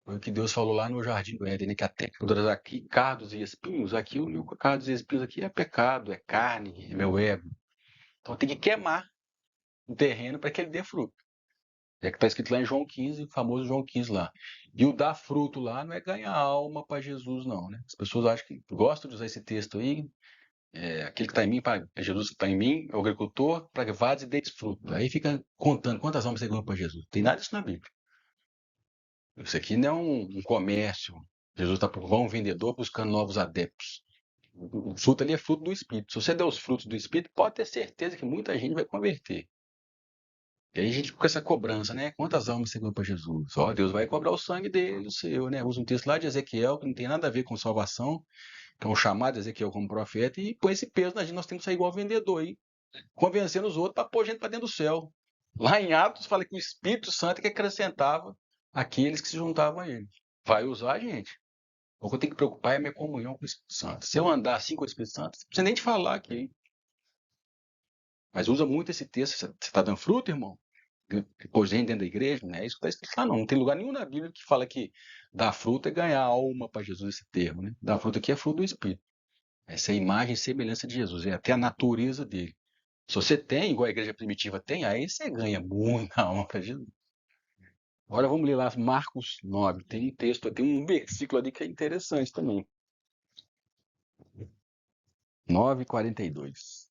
Foi o que Deus falou lá no Jardim do Éden, né? Que até todas aqui, cardos e espinhos, aqui o meu cardos e espinhos aqui é pecado, é carne, é meu ego. Então tem que queimar o terreno para que ele dê fruto. É que está escrito lá em João 15, o famoso João 15 lá. E o dar fruto lá não é ganhar alma para Jesus, não, né? As pessoas acham que gostam de usar esse texto aí. Aquele que está em mim, é Jesus que está em mim, é o agricultor, para que vades e deis fruto. Aí fica contando quantas almas você ganhou para Jesus. Tem nada disso na Bíblia. Isso aqui não é um comércio. Jesus está por um vendedor buscando novos adeptos. O fruto ali é fruto do Espírito. Se você der os frutos do Espírito, pode ter certeza que muita gente vai converter. E aí a gente fica com essa cobrança, né? Quantas almas você ganhou para Jesus? Ó, Deus vai cobrar o sangue dele, o seu, né? Usa um texto lá de Ezequiel, que não tem nada a ver com salvação, que é um chamado de Ezequiel como profeta, e põe esse peso na gente. Nós temos que sair igual vendedor aí, convencendo os outros para pôr gente para dentro do céu. Lá em Atos fala que o Espírito Santo é que acrescentava aqueles que se juntavam a ele. Vai usar a gente. O que eu tenho que preocupar é a minha comunhão com o Espírito Santo. Se eu andar assim com o Espírito Santo, não precisa nem te falar aqui. Mas usa muito esse texto. Você está dando fruto, irmão? Depois gente dentro da igreja, não é isso que está escrito lá, não. Não tem lugar nenhum na Bíblia que fala que dar fruto é ganhar alma para Jesus, esse termo, né? Dar fruto aqui é fruto do Espírito. Essa é a imagem e semelhança de Jesus, é até a natureza dele. Se você tem, igual a igreja primitiva tem, aí você ganha muita alma para Jesus. Agora vamos ler lá Marcos 9. Tem um texto, tem um versículo ali que é interessante também. 9:42.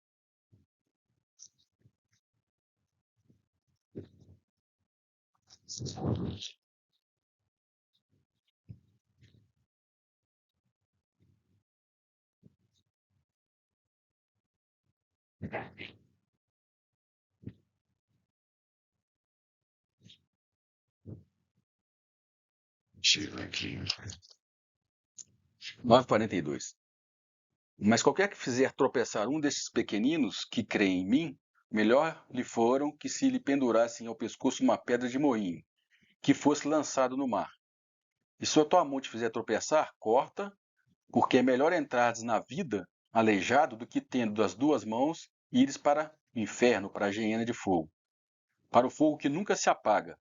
Deixa aqui. 9:42. Mas qualquer que fizer tropeçar um desses pequeninos que creem em mim, melhor lhe foram que se lhe pendurassem ao pescoço uma pedra de moinho, que fosse lançado no mar. E se a tua mão te fizer tropeçar, corta, porque é melhor entrares na vida aleijado do que tendo das duas mãos ires para o inferno, para a geena de fogo. Para o fogo que nunca se apaga,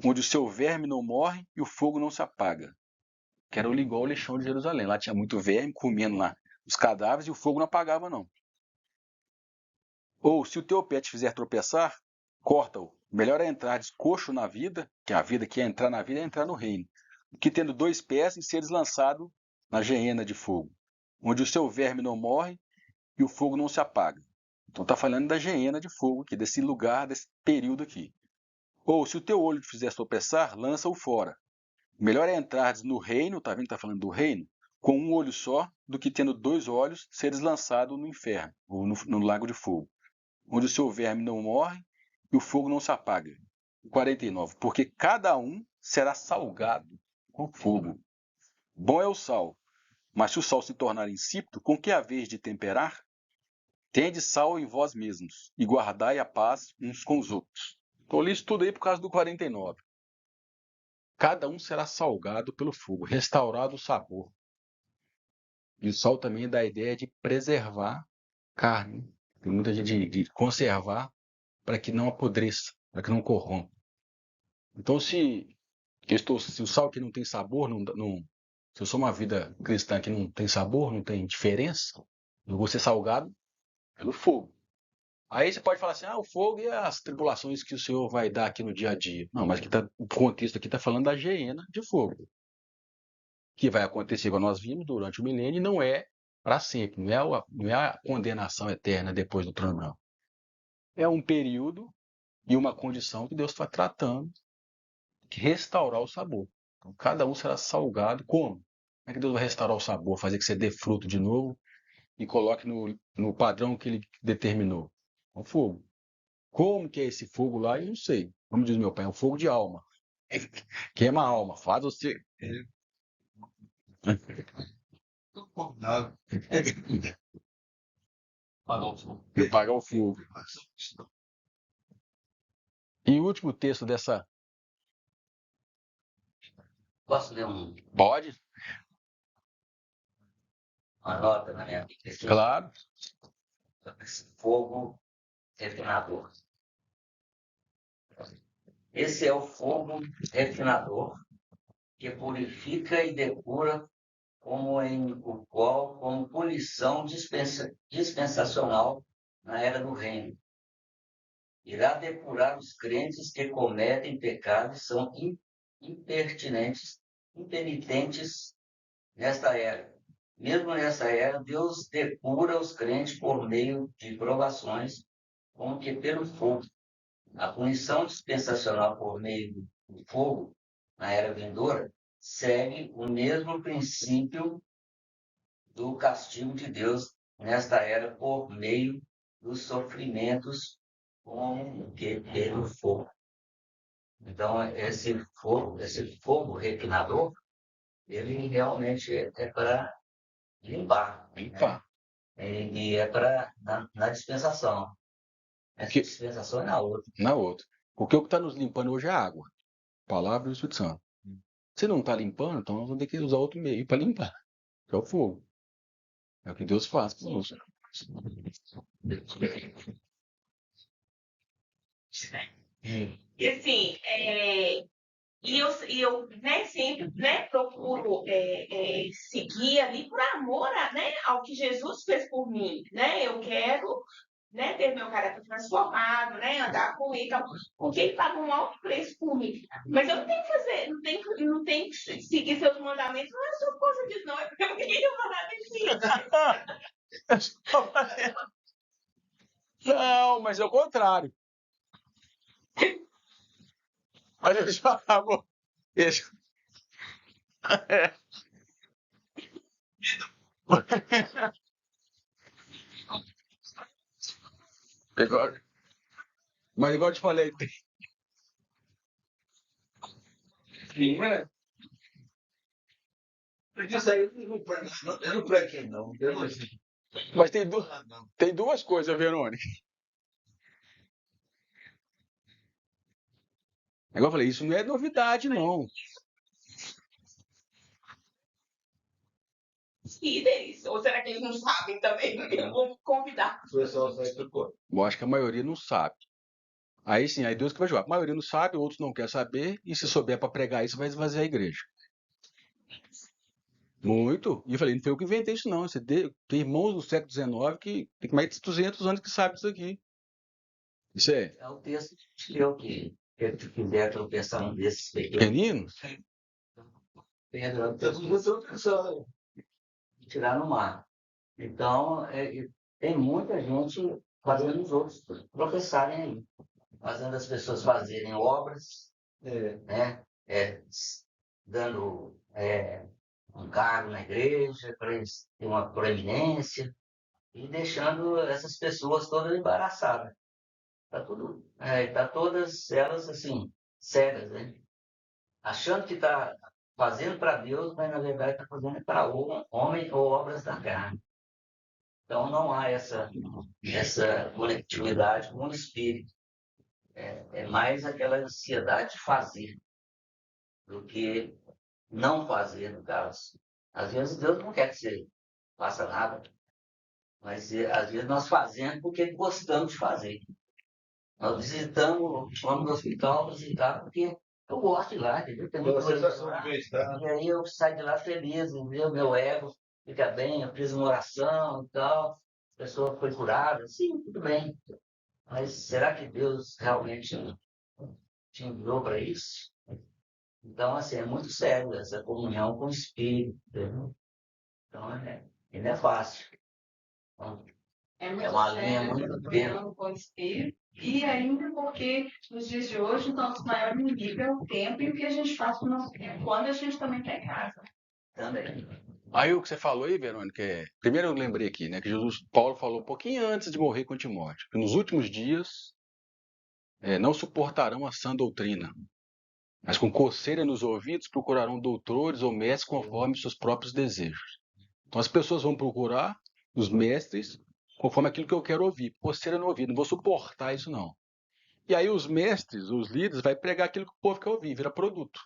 onde o seu verme não morre e o fogo não se apaga. Que era igual o lixão de Jerusalém. Lá tinha muito verme comendo lá os cadáveres e o fogo não apagava, não. Ou, se o teu pé te fizer tropeçar, corta-o. Melhor é entrar coxo na vida, que a vida que é entrar na vida é entrar no reino, do que tendo 2 pés e seres lançado na geena de fogo, onde o seu verme não morre e o fogo não se apaga. Então está falando da geena de fogo aqui, desse lugar, desse período aqui. Ou, se o teu olho te fizer tropeçar, lança-o fora. Melhor é entrar no reino, tá vendo que está falando do reino, com um olho só, do que tendo 2 olhos, seres lançado no inferno, ou no lago de fogo, onde o seu verme não morre e o fogo não se apaga. 49. Porque cada um será salgado com fogo. Bom é o sal, mas se o sal se tornar insípido, com que haveis de temperar? Tende sal em vós mesmos, e guardai a paz uns com os outros. Então, eu li isso tudo aí por causa do 49. Cada um será salgado pelo fogo, restaurado o sabor. E o sal também dá a ideia de preservar carne. Tem muita gente de conservar para que não apodreça, para que não corrompa. Então, se o sal que não tem sabor, se eu sou uma vida cristã que não tem sabor, não tem diferença, eu vou ser salgado pelo fogo. Aí você pode falar assim, o fogo e as tribulações que o Senhor vai dar aqui no dia a dia. Não, mas o contexto aqui está falando da geena de fogo, que vai acontecer, como nós vimos, durante o milênio, e não é para sempre, não é a condenação eterna depois do trono, não. É um período e uma condição que Deus está tratando de restaurar o sabor. Então, cada um será salgado como? Como é que Deus vai restaurar o sabor, fazer que você dê fruto de novo e coloque no padrão que ele determinou? Com fogo. Como que é esse fogo lá? Eu não sei. Como diz meu pai, é um fogo de alma. Queima a alma, faz você. Convidado. Pagar o fogo. Pagar o fogo. E o último texto dessa. Posso ler Pode? uma nota na minha Bíblia? Claro. Fogo refinador. Esse é o fogo refinador que purifica e depura como punição dispensacional na era do reino. Irá depurar os crentes que cometem pecados e são impenitentes nesta era. Mesmo nessa era, Deus depura os crentes por meio de provações, como que pelo fogo. A punição dispensacional por meio do fogo, na era vindoura, segue o mesmo princípio do castigo de Deus nesta era por meio dos sofrimentos como que pelo fogo. Então, esse fogo refinador, ele realmente é para limpar, Limpar. e é para na dispensação. Essa Que- dispensação é na outra. Na outra. Porque o que está nos limpando hoje é a água. Palavra do Espírito Santo. Se não está limpando, então nós vamos ter que usar outro meio para limpar, que é o fogo. É o que Deus faz conosco. E assim, eu né, sempre né, procuro seguir ali por amor ao que Jesus fez por mim. Né? Eu quero ter meu caráter transformado, andar com ele, porque ele paga um alto preço por mim. Mas eu não tenho que fazer, não tenho que seguir seus mandamentos, não é só por causa disso, não, é porque eu queria mandar de si. Não, mas é o contrário. Mas eu já amor. Deixa. Agora. Mas igual eu te falei, Isso aí eu não prego, não. Eu não mas tem duas coisas, Verônica. Igual eu falei, isso não é novidade, não. Líderes, ou será que eles não sabem também? Eu vou convidar. O pessoal sai do corpo. Eu acho que a maioria não sabe. Aí sim, aí Deus que vai julgar. A maioria não sabe, outros não quer saber, e se souber para pregar isso, vai esvaziar a igreja. Muito. E eu falei, não foi eu que inventei isso, não. Tem irmãos do século XIX que tem mais de 200 anos que sabem disso aqui. Isso é É o texto de eu que te fizer tropeçar um desses pequenos, pequenino? Pedro, Pessoal, e tirar no mar. Então, tem muita gente fazendo os outros tropeçarem aí, fazendo as pessoas fazerem obras, né? Dando um cargo na igreja para eles terem uma proeminência e deixando essas pessoas todas embaraçadas. Tá todas elas assim, cegas, né? Achando que está fazendo para Deus, mas na verdade está fazendo para o homem ou obras da carne. Então não há essa conectividade com o espírito. É mais aquela ansiedade de fazer do que não fazer, no caso. Às vezes Deus não quer que você faça nada, mas às vezes nós fazemos porque gostamos de fazer. Nós visitamos, vamos no hospital visitar porque eu gosto de lá, entendeu? Tem muita pela coisa sensação lá. de bem-estar. E aí eu saio de lá feliz, entendeu? Meu ego fica bem, eu fiz uma oração e tal, a pessoa foi curada, sim, tudo bem. Mas será que Deus realmente te enviou para isso? Então, assim, é muito sério essa comunhão com o Espírito, entendeu? Então, e não é fácil. Então, É é muito uma linha sério, muito muito tênue tempo com o espírito, e ainda porque nos dias de hoje o nosso maior inimigo é o tempo e o que a gente faz com o nosso tempo, quando a gente também está em casa. também. Aí o que você falou aí, Verônica, primeiro eu lembrei aqui, né, que Paulo falou um pouquinho antes de morrer com Timóteo, que nos últimos dias não suportarão a sã doutrina, mas com coceira nos ouvidos procurarão doutores ou mestres conforme seus próprios desejos. Então as pessoas vão procurar os mestres conforme aquilo que eu quero ouvir, coceira no ouvido, não vou suportar isso não. E aí os mestres, os líderes, vai pregar aquilo que o povo quer ouvir, vira produto.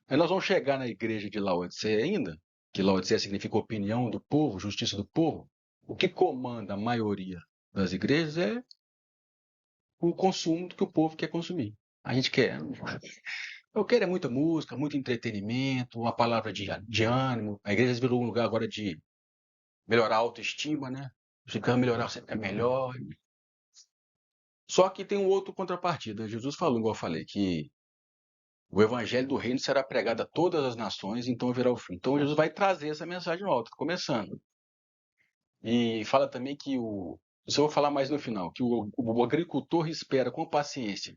Aí nós vamos chegar na igreja de Laodiceia ainda, que Laodiceia significa opinião do povo, justiça do povo. O que comanda a maioria das igrejas é o consumo do que o povo quer consumir. A gente quer. Eu quero muita música, muito entretenimento, uma palavra de ânimo. A igreja virou um lugar agora de melhorar a autoestima, né? Se quer melhorar, você é melhor. Só que tem um outro contrapartida. Jesus falou, igual eu falei, que o evangelho do reino será pregado a todas as nações, então haverá o fim. Então Jesus vai trazer essa mensagem nova, começando. E fala também que isso eu vou falar mais no final, que o agricultor espera com paciência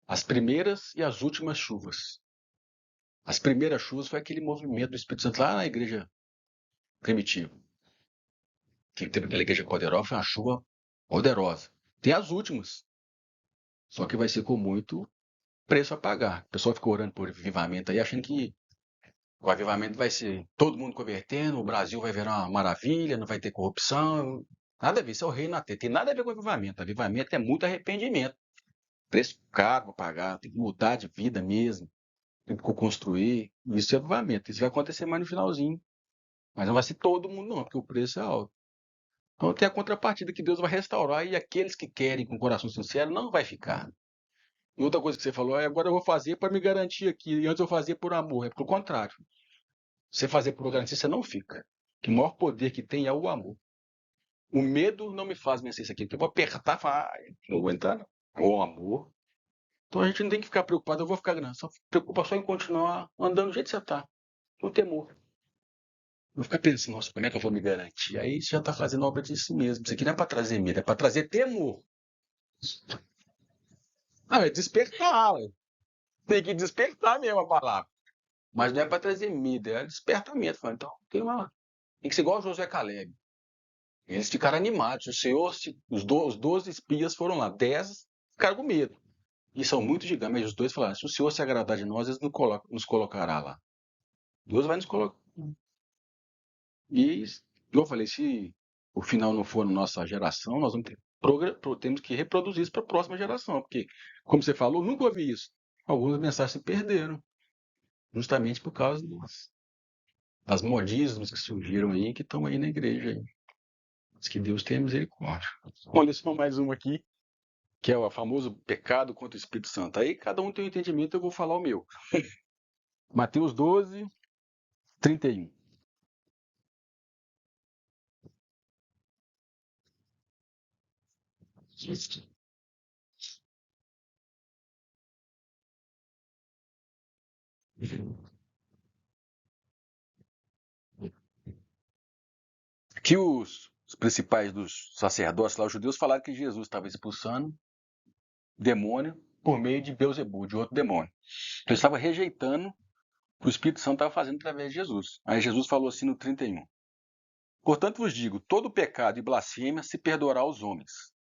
as primeiras e as últimas chuvas. As primeiras chuvas foi aquele movimento do Espírito Santo lá na igreja primitiva. Que teve aquela igreja poderosa, foi uma chuva poderosa. Tem as últimas, só que vai ser com muito preço a pagar. O pessoal fica orando por avivamento aí, achando que o avivamento vai ser todo mundo convertendo, o Brasil vai virar uma maravilha, não vai ter corrupção. Nada a ver, isso é o reino na terra. Tem nada a ver com avivamento. Avivamento é muito arrependimento. Preço caro para pagar, tem que mudar de vida mesmo, tem que construir. Isso é avivamento. Isso vai acontecer mais no finalzinho. Mas não vai ser todo mundo, não, porque o preço é alto. Então tem a contrapartida que Deus vai restaurar e aqueles que querem com coração sincero não vai ficar. E outra coisa que você falou é agora eu vou fazer para me garantir aqui. E antes eu fazia por amor. É pelo contrário. Você fazer por garantia, você não fica. Que o maior poder que tem é o amor. O medo não me faz vencer isso aqui. Porque eu vou apertar e falar, não vou aguentar, não. O amor. Então a gente não tem que ficar preocupado, eu vou ficar grande. Só preocupa só em continuar andando do jeito que você está. Com temor. Não ficar pensando, nossa, como é que eu vou me garantir? Aí você já está fazendo obra de si mesmo. Isso aqui não é para trazer medo, é para trazer temor. É despertar. Tem que despertar mesmo a palavra. Mas não é para trazer medo, é despertamento. Então tem que ser igual o Josué Caleb. Eles ficaram animados. O Senhor, os 12 espias foram lá, 10 ficaram com medo. E são muito gigantes, mas os dois falaram: se o Senhor se agradar de nós, ele nos colocará lá. Deus vai nos colocar. E, como eu falei, se o final não for na nossa geração, nós vamos temos que reproduzir isso para a próxima geração. Porque, como você falou, nunca ouvi isso. Algumas mensagens se perderam. Justamente por causa das modismos que surgiram aí, que estão aí na igreja. Aí. Mas que Deus tenha misericórdia. Olha só mais uma aqui, que é o famoso pecado contra o Espírito Santo. Aí cada um tem um entendimento, eu vou falar o meu. Mateus 12, 31. Que os principais dos sacerdotes lá, os judeus, falaram que Jesus estava expulsando demônio por meio de Beelzebul, de outro demônio. Então ele estava rejeitando o que o Espírito Santo estava fazendo através de Jesus. Aí Jesus falou assim no 31. Portanto vos digo, todo pecado e blasfêmia se perdoará aos homens.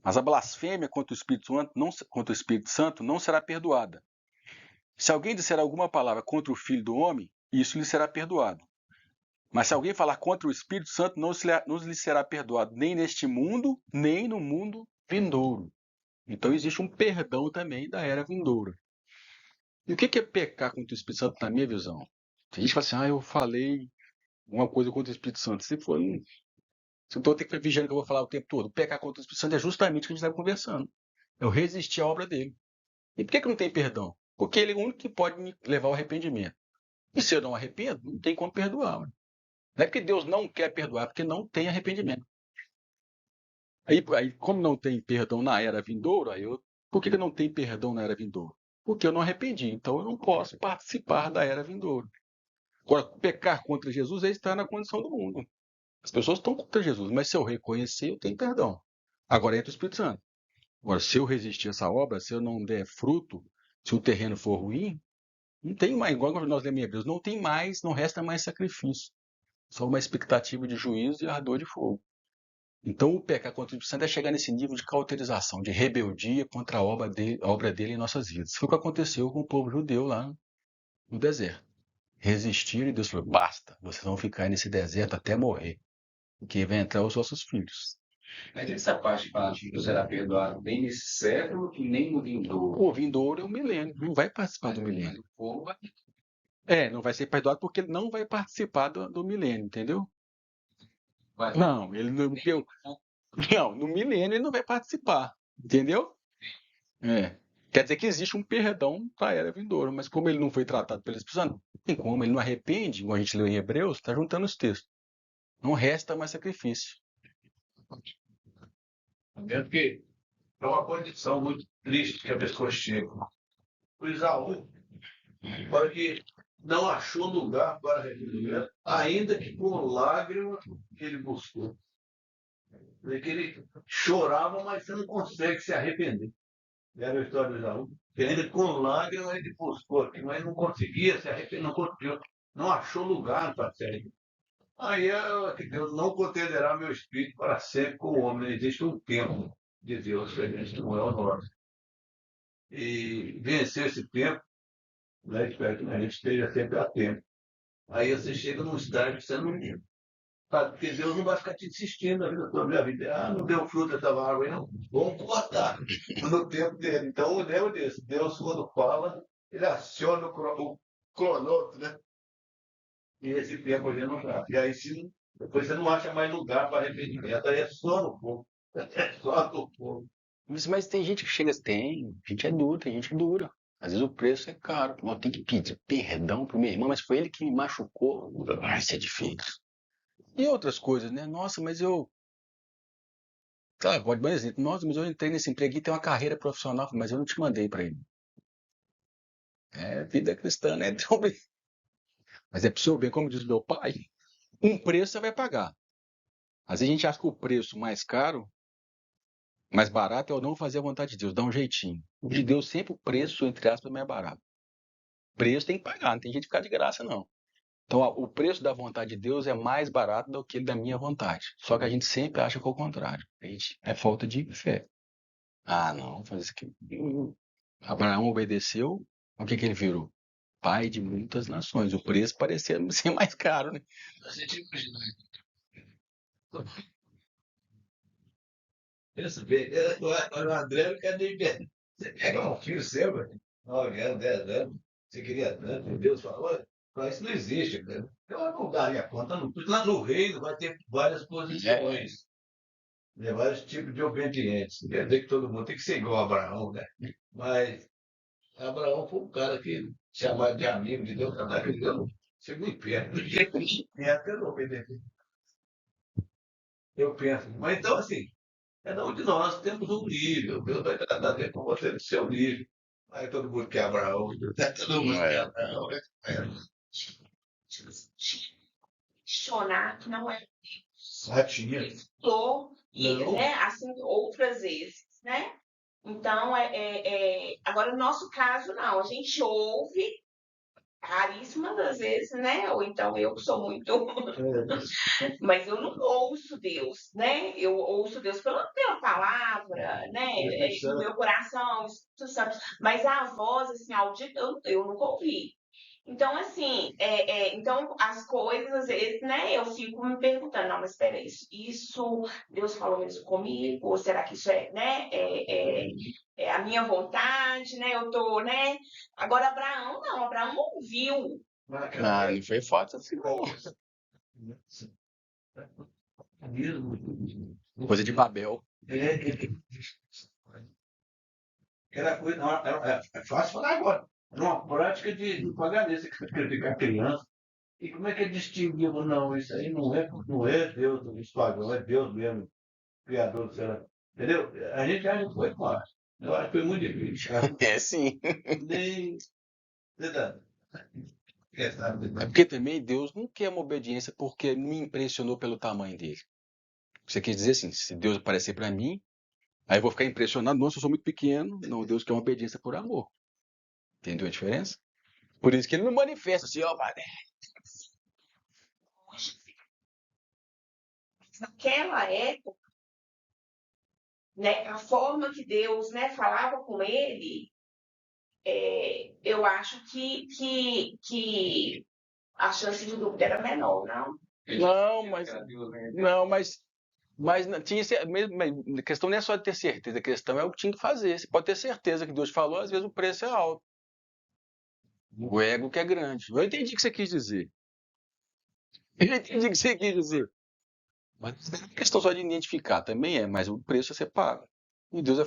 Mas a blasfêmia contra o Espírito Santo não será perdoada. Se alguém disser alguma palavra contra o Filho do Homem, isso lhe será perdoado. Mas se alguém falar contra o Espírito Santo, não lhe será perdoado, nem neste mundo, nem no mundo vindouro. Então existe um perdão também da era vindoura. E o que é pecar contra o Espírito Santo, na minha visão? Tem gente que fala assim, eu falei uma coisa contra o Espírito Santo. Se for, se eu ter que ficar vigiando que eu vou falar o tempo todo, pecar contra o Espírito Santo é justamente o que a gente está conversando. Eu resistir à obra dele. E por que não tem perdão? Porque ele é o único que pode me levar ao arrependimento. E se eu não arrependo, não tem como perdoar. Não é porque Deus não quer perdoar, é porque não tem arrependimento. Aí, como não tem perdão na era vindoura, por que não tem perdão na era vindoura? Porque eu não arrependi, então eu não posso participar da era vindoura. Agora, pecar contra Jesus é estar na condição do mundo. As pessoas estão contra Jesus, mas se eu reconhecer, eu tenho perdão. Agora entra o Espírito Santo. Agora, se eu resistir a essa obra, se eu não der fruto, se o terreno for ruim, não tem mais, igual nós lemos em Hebreus, não tem mais, não resta mais sacrifício. Só uma expectativa de juízo e ardor de fogo. Então, o pecar contra o Espírito Santo é chegar nesse nível de cauterização, de rebeldia contra a obra dele em nossas vidas. Foi o que aconteceu com o povo judeu lá no deserto. Resistiram e Deus falou, basta, vocês vão ficar nesse deserto até morrer, porque vai entrar os vossos filhos. Mas essa parte que fala que será perdoado nem nesse século e nem no vindouro. O vindouro é o milênio, não vai participar do milênio. O povo vai Não vai ser perdoado porque ele não vai participar do milênio, entendeu? vai- Não, ele não, não, no milênio ele não vai participar, entendeu? Quer dizer que existe um perdão para a era vindoura, mas como ele não foi tratado pelo Espírito Santo, não tem como, ele não arrepende, como a gente leu em Hebreus, está juntando os textos. Não resta mais sacrifício. Mesmo que é uma condição muito triste que a pessoa chega. O Isaú, para que não achou lugar para arrependimento, ainda que com lágrimas que ele buscou. Porque ele chorava, mas você não consegue se arrepender. Era a história do Isaú. Que ainda com lágrimas ele buscou aqui, mas não conseguia se arrepender, não conseguiu, não achou lugar para se arrepender. Aí Deus não contenderá meu espírito para sempre com o homem. Existe um tempo de Deus, que não é o nosso. E vencer esse tempo, né, espero que a gente esteja sempre a tempo. Aí você chega num estágio que você não lembra. Porque Deus não vai ficar te insistindo na minha vida. Ah, não deu fruto essa árvore, não. Vamos cortar no tempo dele. Então, lembra disso. Deus, quando fala, ele aciona o cronômetro, né? E esse tempo ali não dá. E aí, depois você não acha mais lugar para arrependimento. Aí é só no fogo. É só no fogo. Mas tem gente que chega, gente é dura, tem gente dura. Às vezes o preço é caro. Eu tenho que pedir perdão pro meu irmão, mas foi ele que me machucou. Isso é difícil. E outras coisas, né? Nossa, mas eu. Tá, pode dar um exemplo. Nossa, mas eu entrei nesse emprego e tenho uma carreira profissional, mas eu não te mandei para ele. Vida cristã, né? Então, mas é pro seu bem, como diz meu pai, um preço você vai pagar. Às vezes a gente acha que o preço mais caro, mais barato, é o não fazer a vontade de Deus, dar um jeitinho. O de Deus sempre o preço, entre aspas, é mais barato. O preço tem que pagar, não tem jeito de ficar de graça, não. Então, o preço da vontade de Deus é mais barato do que da minha vontade. Só que a gente sempre acha que é o contrário. É falta de fé. Ah, não, vou fazer isso aqui. Abraão obedeceu, o que ele virou? Pai de muitas nações. O preço parecia ser mais caro, né? Você te imagina. Pensa bem, o André não quer nem ver. Você pega um filho seu, 9 anos, 10 anos, você queria tanto, Deus falou, mas isso não existe, cara. Eu não daria conta, não. Lá no reino vai ter várias posições, né, vários tipos de obedientes. Não quer dizer que todo mundo tem que ser igual a Abraão, né? Mas Abraão foi um cara que chamado de amigo de Deus, cada vez eu chego em perto, eu não obedecer. Eu penso, mas então assim, cada um de nós temos um nível. Deus vai tratar dentro com você no seu nível. Aí todo mundo quer Abraão. Todo mundo quer Abraão. Questionar que não é Tinha. estou, Não. né, assim, outras vezes, né? Então, agora, no nosso caso, não. A gente ouve raríssimas das vezes, né? Ou então eu que sou muito. Mas eu não ouço Deus, né? Eu ouço Deus pela palavra, né? No meu coração, Espírito Santo. Mas a voz, assim, audita, eu nunca ouvi. Então, assim, então as coisas, às vezes, né, eu fico me perguntando, não, mas espera, isso Deus falou isso comigo, ou será que isso né, é a minha vontade, né, eu tô, né? Agora, Abraão, não, Abraão ouviu. Não foi fácil assim, não. Coisa de Babel. Era coisa, não, é fácil falar agora. Era uma prática de pagamento, você escrever com a criança. E como é que é distinguível? Não, isso aí não é Deus nos pagou, é Deus mesmo criador do céu. Entendeu? A gente acha que foi fácil. Eu acho que foi muito difícil. É sim. Nem. Verdade. É porque também Deus não quer uma obediência porque me impressionou pelo tamanho dele. Você quer dizer assim, se Deus aparecer para mim, aí eu vou ficar impressionado, nossa, eu sou muito pequeno. Não, Deus quer uma obediência por amor. Entendeu a diferença? Por isso que ele não manifesta assim, ó, mané. Naquela época, né, a forma que Deus, né, falava com ele, eu acho que a chance de dúvida era menor, não? Mas tinha a questão não é só de ter certeza, a questão é o que tinha que fazer. Você pode ter certeza que Deus falou, às vezes o preço é alto. O ego que é grande. Eu entendi o que você quis dizer. Mas não é questão só de identificar, também é, mas o preço você paga. E Deus vai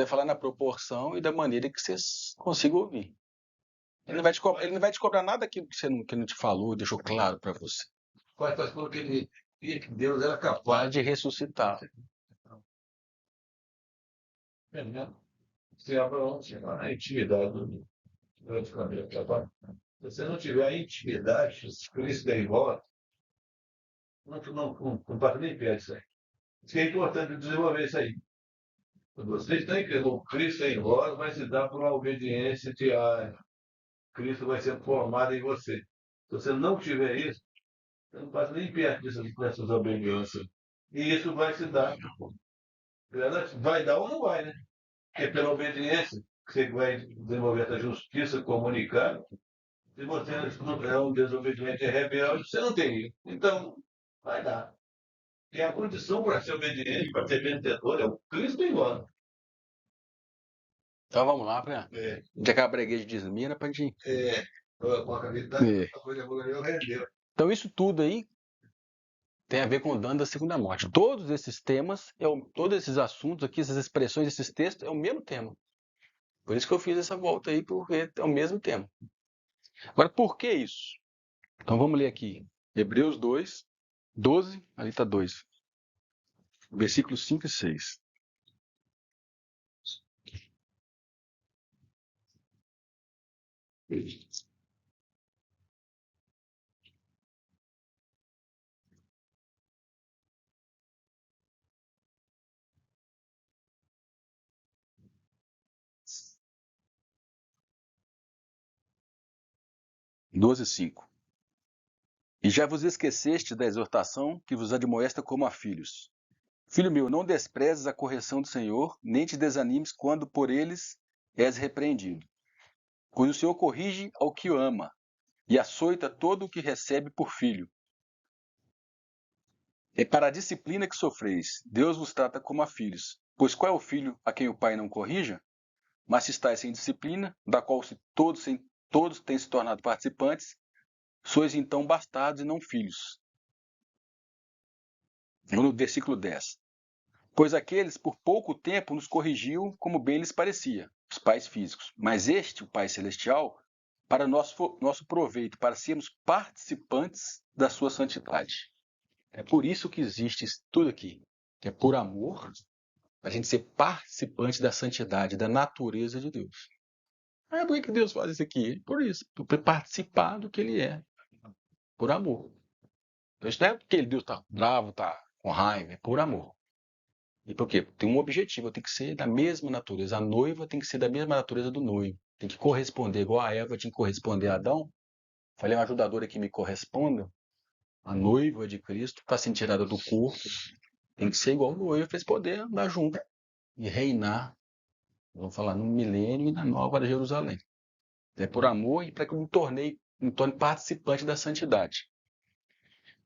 falar na proporção e da maneira que você consiga ouvir. Ele não vai te cobrar nada aquilo que que não te falou, deixou claro para você. Faz com que ele via que Deus era capaz Pode ressuscitar. Se Abraão tinha a intimidade do caminho. Se você não tiver a intimidade, Cristo é igual, não passa nem perto disso aí. Isso que é importante desenvolver isso aí. Vocês estão entendendo, o Cristo é igual, vai se dar por uma obediência diária. Cristo vai ser formado em você. Se você não tiver isso, você não passa nem perto dessas obediências. E isso vai se dar. Vai dar ou não vai, né? Porque pela obediência que você vai desenvolver essa justiça comunicada, se você não é um desobediente e rebelde, você não tem isso. Então, vai dar. E a condição para ser obediente, para ser vencedor, é o Cristo igual. Então vamos lá, para de acabar a bregueira de Esmina para gente. Com a cavidade, a coisa boa rendeu. Então isso tudo aí tem a ver com o dano da segunda morte. Todos esses temas, todos esses assuntos aqui, essas expressões, esses textos, é o mesmo tema. Por isso que eu fiz essa volta aí, porque é o mesmo tema. Agora, por que isso? Então vamos ler aqui. Hebreus 2, 12, ali está 2. Versículos 5 e 6. Doze, 5. E já vos esqueceste da exortação que vos admoesta como a filhos. Filho meu, não desprezes a correção do Senhor, nem te desanimes quando por eles és repreendido. Pois o Senhor corrige ao que o ama, e açoita todo o que recebe por filho. É para a disciplina que sofreis. Deus vos trata como a filhos. Pois qual é o filho a quem o pai não corrija? Mas se estáis sem disciplina, da qual todos têm se tornado participantes, sois então bastardos e não filhos. No versículo 10. Pois aqueles por pouco tempo nos corrigiam como bem lhes parecia, os pais físicos. Mas este, o Pai Celestial, para nosso proveito, para sermos participantes da sua santidade. É por isso que existe isso tudo aqui. É por amor, para a gente ser participante da santidade, da natureza de Deus. Por que Deus faz isso aqui? Por isso, para participar do que Ele é. Por amor. Então isso não é porque Deus está bravo, está com raiva, é por amor. E por quê? Tem um objetivo, tem que ser da mesma natureza. A noiva tem que ser da mesma natureza do noivo. Tem que corresponder, igual a Eva tinha que corresponder a Adão. Falei, uma ajudadora que me corresponda. A noiva de Cristo está sendo tirada do corpo. Tem que ser igual o noivo para eles poderem andar junto e reinar. Vamos falar no milênio e na nova Jerusalém. É por amor e para que eu me torne participante da santidade.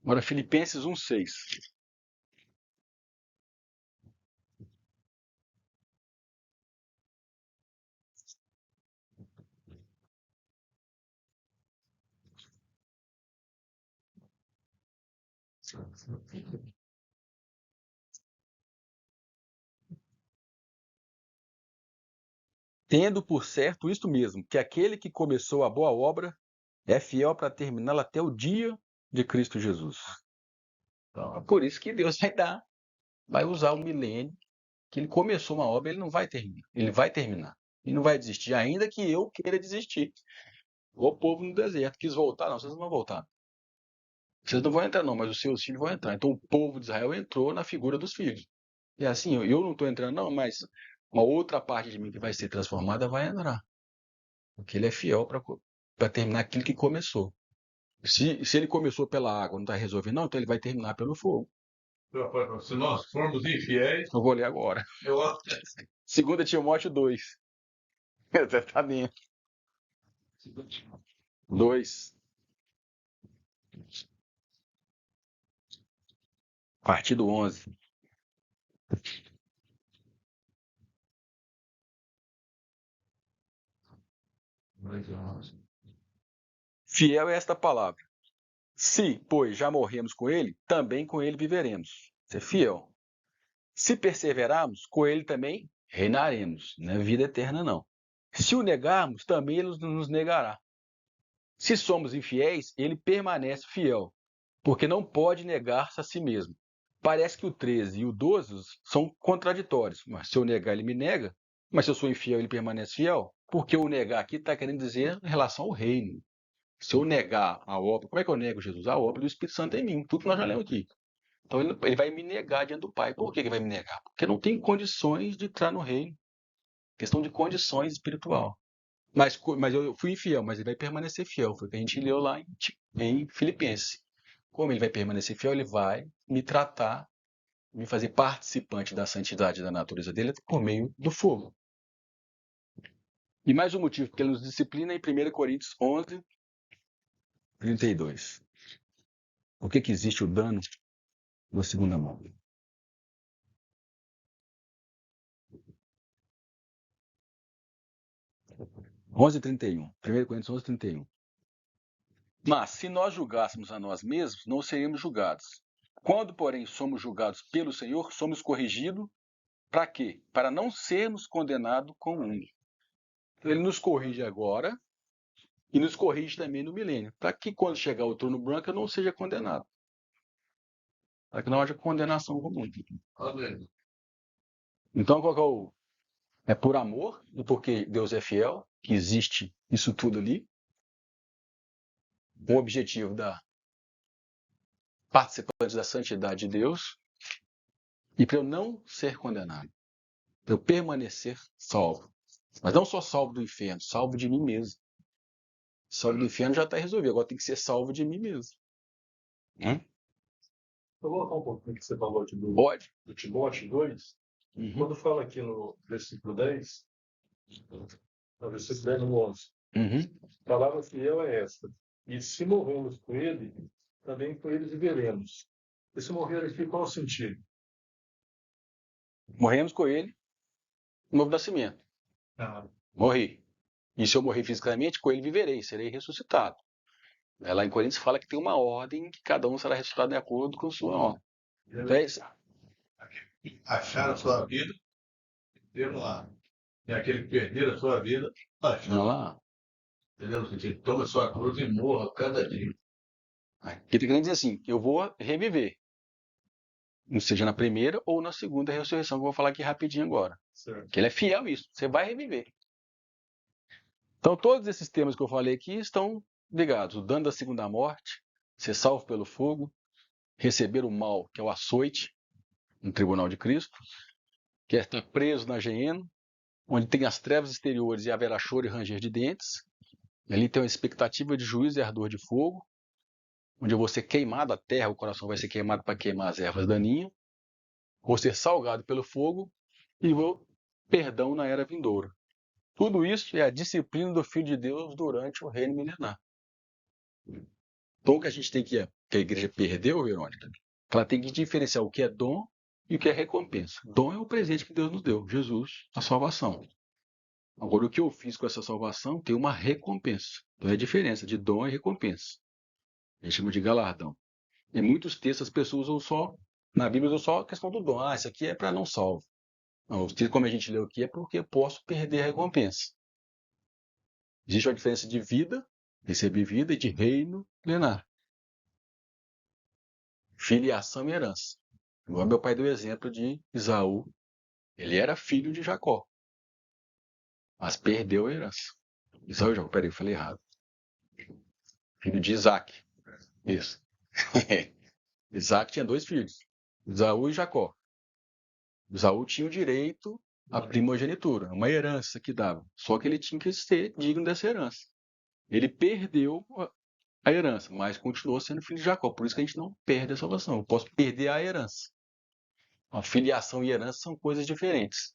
Agora, Filipenses 1,6. Tendo por certo isto mesmo, que aquele que começou a boa obra é fiel para terminá-la até o dia de Cristo Jesus. Então, é por isso que Deus vai dar vai usar o milênio, que ele começou uma obra, ele não vai terminar. Ele vai terminar. E não vai desistir, ainda que eu queira desistir. O povo no deserto quis voltar, não, vocês não vão voltar. Vocês não vão entrar, não, mas os seus filhos vão entrar. Então o povo de Israel entrou na figura dos filhos. E assim, eu não estou entrando, não, mas uma outra parte de mim que vai ser transformada vai entrar. Porque ele é fiel para terminar aquilo que começou. Se ele começou pela água, não está resolvendo, não, então ele vai terminar pelo fogo. Se nós formos infiéis, Eu vou ler agora. eu acho 2 Timóteo 2. Você está dentro. 2. A partir do 11. Fiel é esta palavra. Se, pois, já morremos com ele, também com ele viveremos. Isso é fiel. Se perseverarmos, com ele também reinaremos. Não é vida eterna, não. Se o negarmos, também ele nos negará. Se somos infiéis, ele permanece fiel, porque não pode negar-se a si mesmo. Parece que o 13 e o 12 são contraditórios. Mas se eu negar, ele me nega. Mas se eu sou infiel, ele permanece fiel. Porque o negar aqui está querendo dizer em relação ao reino. Se eu negar a obra, como é que eu nego Jesus? A obra do Espírito Santo em mim, tudo que nós já lemos aqui. Então ele vai me negar diante do Pai. Por que ele vai me negar? Porque não tem condições de entrar no reino. Questão de condições espiritual. Mas eu fui infiel, mas ele vai permanecer fiel. Foi o que a gente leu lá em Filipenses. Como ele vai permanecer fiel, ele vai me tratar, me fazer participante da santidade da natureza dele por meio do fogo. E mais um motivo, porque ele nos disciplina em 1 Coríntios 11, 32. Por que existe o dano da segunda mão? 11:31. 1 Coríntios 11:31. Mas, se nós julgássemos a nós mesmos, não seríamos julgados. Quando, porém, somos julgados pelo Senhor, somos corrigidos. Para quê? Para não sermos condenados com o mundo. Então, ele nos corrige agora e nos corrige também no milênio. Para que, quando chegar o trono branco, eu não seja condenado. Para que não haja condenação com o mundo. Amém. Então, qual que é o... É por amor e porque Deus é fiel, que existe isso tudo ali. Com o objetivo da participantes da santidade de Deus e para eu não ser condenado, para eu permanecer salvo. Mas não só salvo do inferno, salvo de mim mesmo. Salvo do inferno já está resolvido, agora tem que ser salvo de mim mesmo. Eu vou voltar um pouquinho que você falou aqui Pode? do Timóteo 2. Uhum. Quando fala aqui no versículo 10, no versículo 10 no 11, Uhum. a palavra fiel é esta. E se morremos com ele, também com ele viveremos. Esse morrer aqui, qual é o sentido? Morremos com ele, novo nascimento. Ah, Morri. E se eu morrer fisicamente, com ele viverei, serei ressuscitado. Lá em Coríntios fala que tem uma ordem que cada um será ressuscitado de acordo com sua ordem. Então é isso. Achar a sua vida, ter lá. E aquele que perder a sua vida, achar. Não lá. Entendeu? Você toma a sua cruz e morra cada dia. Aqui está querendo dizer assim, eu vou reviver. Não seja na primeira ou na segunda ressurreição, que eu vou falar aqui rapidinho agora. certo. Que ele é fiel a isso. Você vai reviver. Então, todos esses temas que eu falei aqui estão ligados. O dano da segunda morte, ser salvo pelo fogo, receber o mal, que é o açoite, no tribunal de Cristo, que é estar preso na geena, onde tem as trevas exteriores e haverá choro e ranger de dentes. Ali tem uma expectativa de juízo e ardor de fogo, onde eu vou ser queimado, a terra, o coração vai ser queimado para queimar as ervas daninhas. Vou ser salgado pelo fogo e vou perdão na era vindoura. Tudo isso é a disciplina do Filho de Deus durante o reino milenar. Então o que a gente tem que a igreja perdeu, Verônica, ela tem que diferenciar o que é dom e o que é recompensa. Dom é o presente que Deus nos deu, Jesus, a salvação. Agora, o que eu fiz com essa salvação tem uma recompensa. Então é a diferença de dom e recompensa. A gente chama de galardão. Em muitos textos as pessoas usam só, na Bíblia usam só a questão do dom. Isso aqui é para não salvo. Não, o texto, como a gente leu aqui, é porque eu posso perder a recompensa. Existe uma diferença de vida, receber vida, e de reino milenar. Filiação e herança. Igual meu pai deu o exemplo de Esaú. Ele era filho de Jacó, mas perdeu a herança. Esaú e Jacó, peraí, eu falei errado. Filho de Isaac. Isso. Isaac tinha 2 filhos, Esaú e Jacó. Esaú tinha o direito à primogenitura, uma herança que dava. Só que ele tinha que ser digno dessa herança. Ele perdeu a herança, mas continuou sendo filho de Jacó. Por isso que a gente não perde a salvação. Eu posso perder a herança. A filiação e herança são coisas diferentes.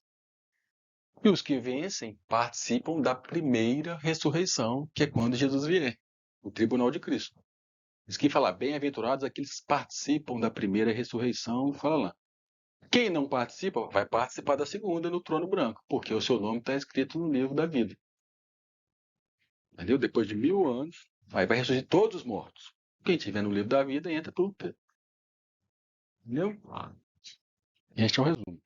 E os que vencem participam da primeira ressurreição, que é quando Jesus vier, o tribunal de Cristo. Diz que fala, bem-aventurados aqueles que participam da primeira ressurreição, fala lá. Quem não participa, vai participar da segunda no trono branco, porque o seu nome está escrito no livro da vida. Entendeu? Depois de 1000 anos, aí vai ressurgir todos os mortos. Quem estiver no livro da vida entra pelo Pedro. Entendeu? Este é o resumo.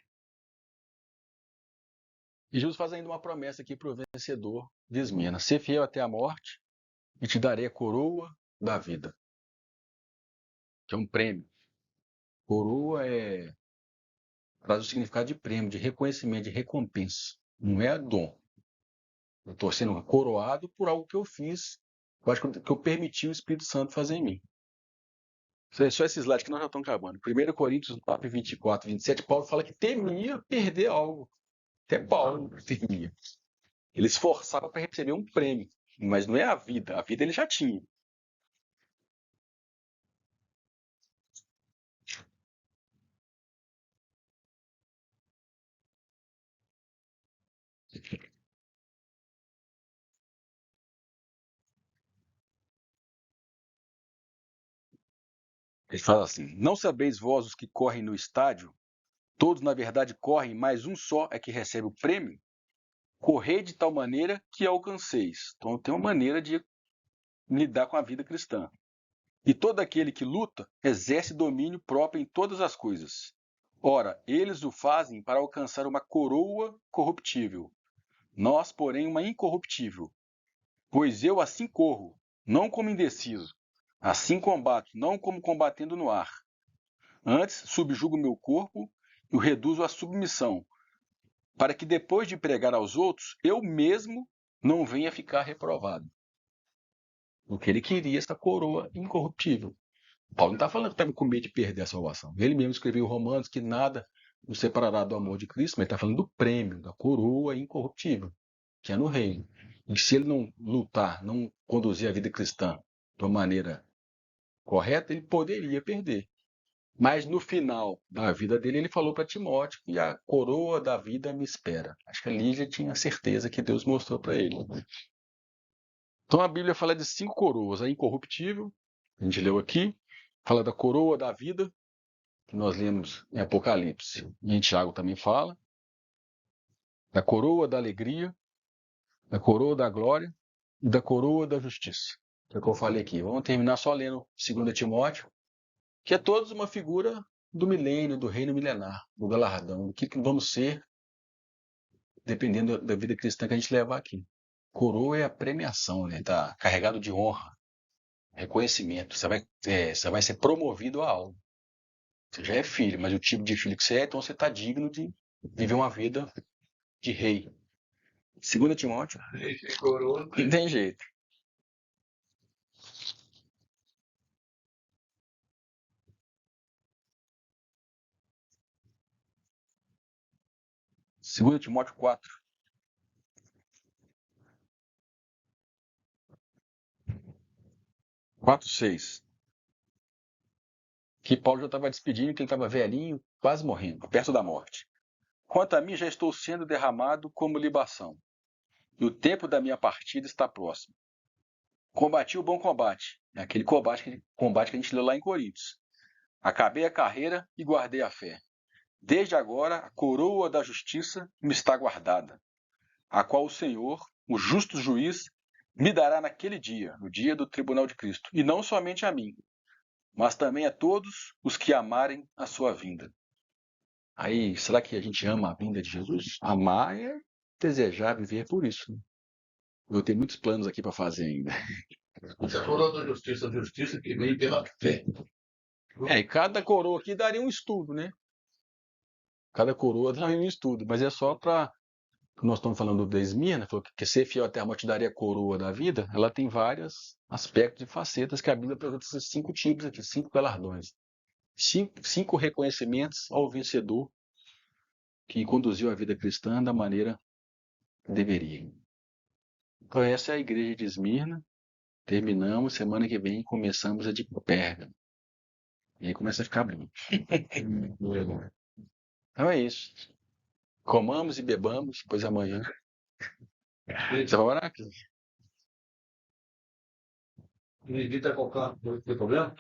E Jesus faz ainda uma promessa aqui para o vencedor de Esmina. Ser fiel até a morte e te darei a coroa da vida. Que é um prêmio. Coroa traz o significado de prêmio, de reconhecimento, de recompensa. Não é dom. Eu estou sendo coroado por algo que eu fiz, eu acho que eu permiti o Espírito Santo fazer em mim. Só esse slide que nós já estamos acabando. 1 Coríntios 9, 24, 27, Paulo fala que temia perder algo. Até Paulo temia. Ele esforçava para receber um prêmio, mas não é a vida. A vida ele já tinha. Ele fala assim: não sabeis vós os que correm no estádio? Todos, na verdade, correm, mas um só é que recebe o prêmio? Correi de tal maneira que alcanceis. Então tem uma maneira de lidar com a vida cristã. E todo aquele que luta exerce domínio próprio em todas as coisas. Ora, eles o fazem para alcançar uma coroa corruptível. Nós, porém, uma incorruptível. Pois eu assim corro, não como indeciso. Assim combato, não como combatendo no ar. Antes, subjugo meu corpo e o reduzo à submissão, para que depois de pregar aos outros, eu mesmo não venha ficar reprovado. Porque ele queria essa coroa incorruptível. Paulo não está falando que está com medo de perder a salvação. Ele mesmo escreveu em Romanos que nada nos separará do amor de Cristo, mas ele está falando do prêmio, da coroa incorruptível, que é no reino. E se ele não lutar, não conduzir a vida cristã de uma maneira correta, ele poderia perder. Mas no final da vida dele, ele falou para Timóteo que a coroa da vida me espera. Acho que ali já tinha certeza que Deus mostrou para ele. Então a Bíblia fala de 5 coroas: a incorruptível, a gente leu aqui, fala da coroa da vida, que nós lemos em Apocalipse, e em Tiago também fala, da coroa da alegria, da coroa da glória e da coroa da justiça. Que é o que eu falei aqui. Vamos terminar só lendo 2 Timóteo, que é todos uma figura do milênio, do reino milenar, do galardão, do que vamos ser, dependendo da vida cristã que a gente levar aqui. Coroa é a premiação, né? Tá carregado de honra, reconhecimento. Você vai ser promovido a algo. Você já é filho, mas o tipo de filho que você é, então você está digno de viver uma vida de rei. 2 Timóteo, não tem jeito. Segundo Timóteo 4. Quatro, 6. Que Paulo já estava despedindo, que ele estava velhinho, quase morrendo, perto da morte. Quanto a mim, já estou sendo derramado como libação, e o tempo da minha partida está próximo. Combati o bom combate, aquele combate que a gente leu lá em Coríntios. Acabei a carreira e guardei a fé. Desde agora, a coroa da justiça me está guardada, a qual o Senhor, o justo juiz, me dará naquele dia, no dia do tribunal de Cristo, e não somente a mim, mas também a todos os que amarem a sua vinda. Aí, será que a gente ama a vinda de Jesus? Amar é desejar viver por isso. Eu tenho muitos planos aqui para fazer ainda. Essa coroa da justiça que vem pela fé. E cada coroa aqui daria um estudo, né? Cada coroa daria um estudo, mas é só para. Nós estamos falando da Esmirna, falou que ser fiel até a morte daria a coroa da vida. Ela tem vários aspectos e facetas que a Bíblia apresenta esses 5 tipos aqui, 5 galardões. 5 reconhecimentos ao vencedor que conduziu a vida cristã da maneira que deveria. Então, essa é a igreja de Esmirna. Terminamos, semana que vem começamos a de Pérgamo. E aí começa a ficar bom. Então é isso. Comamos e bebamos, pois amanhã. Você vai orar, Cris? Evita qualquer problema.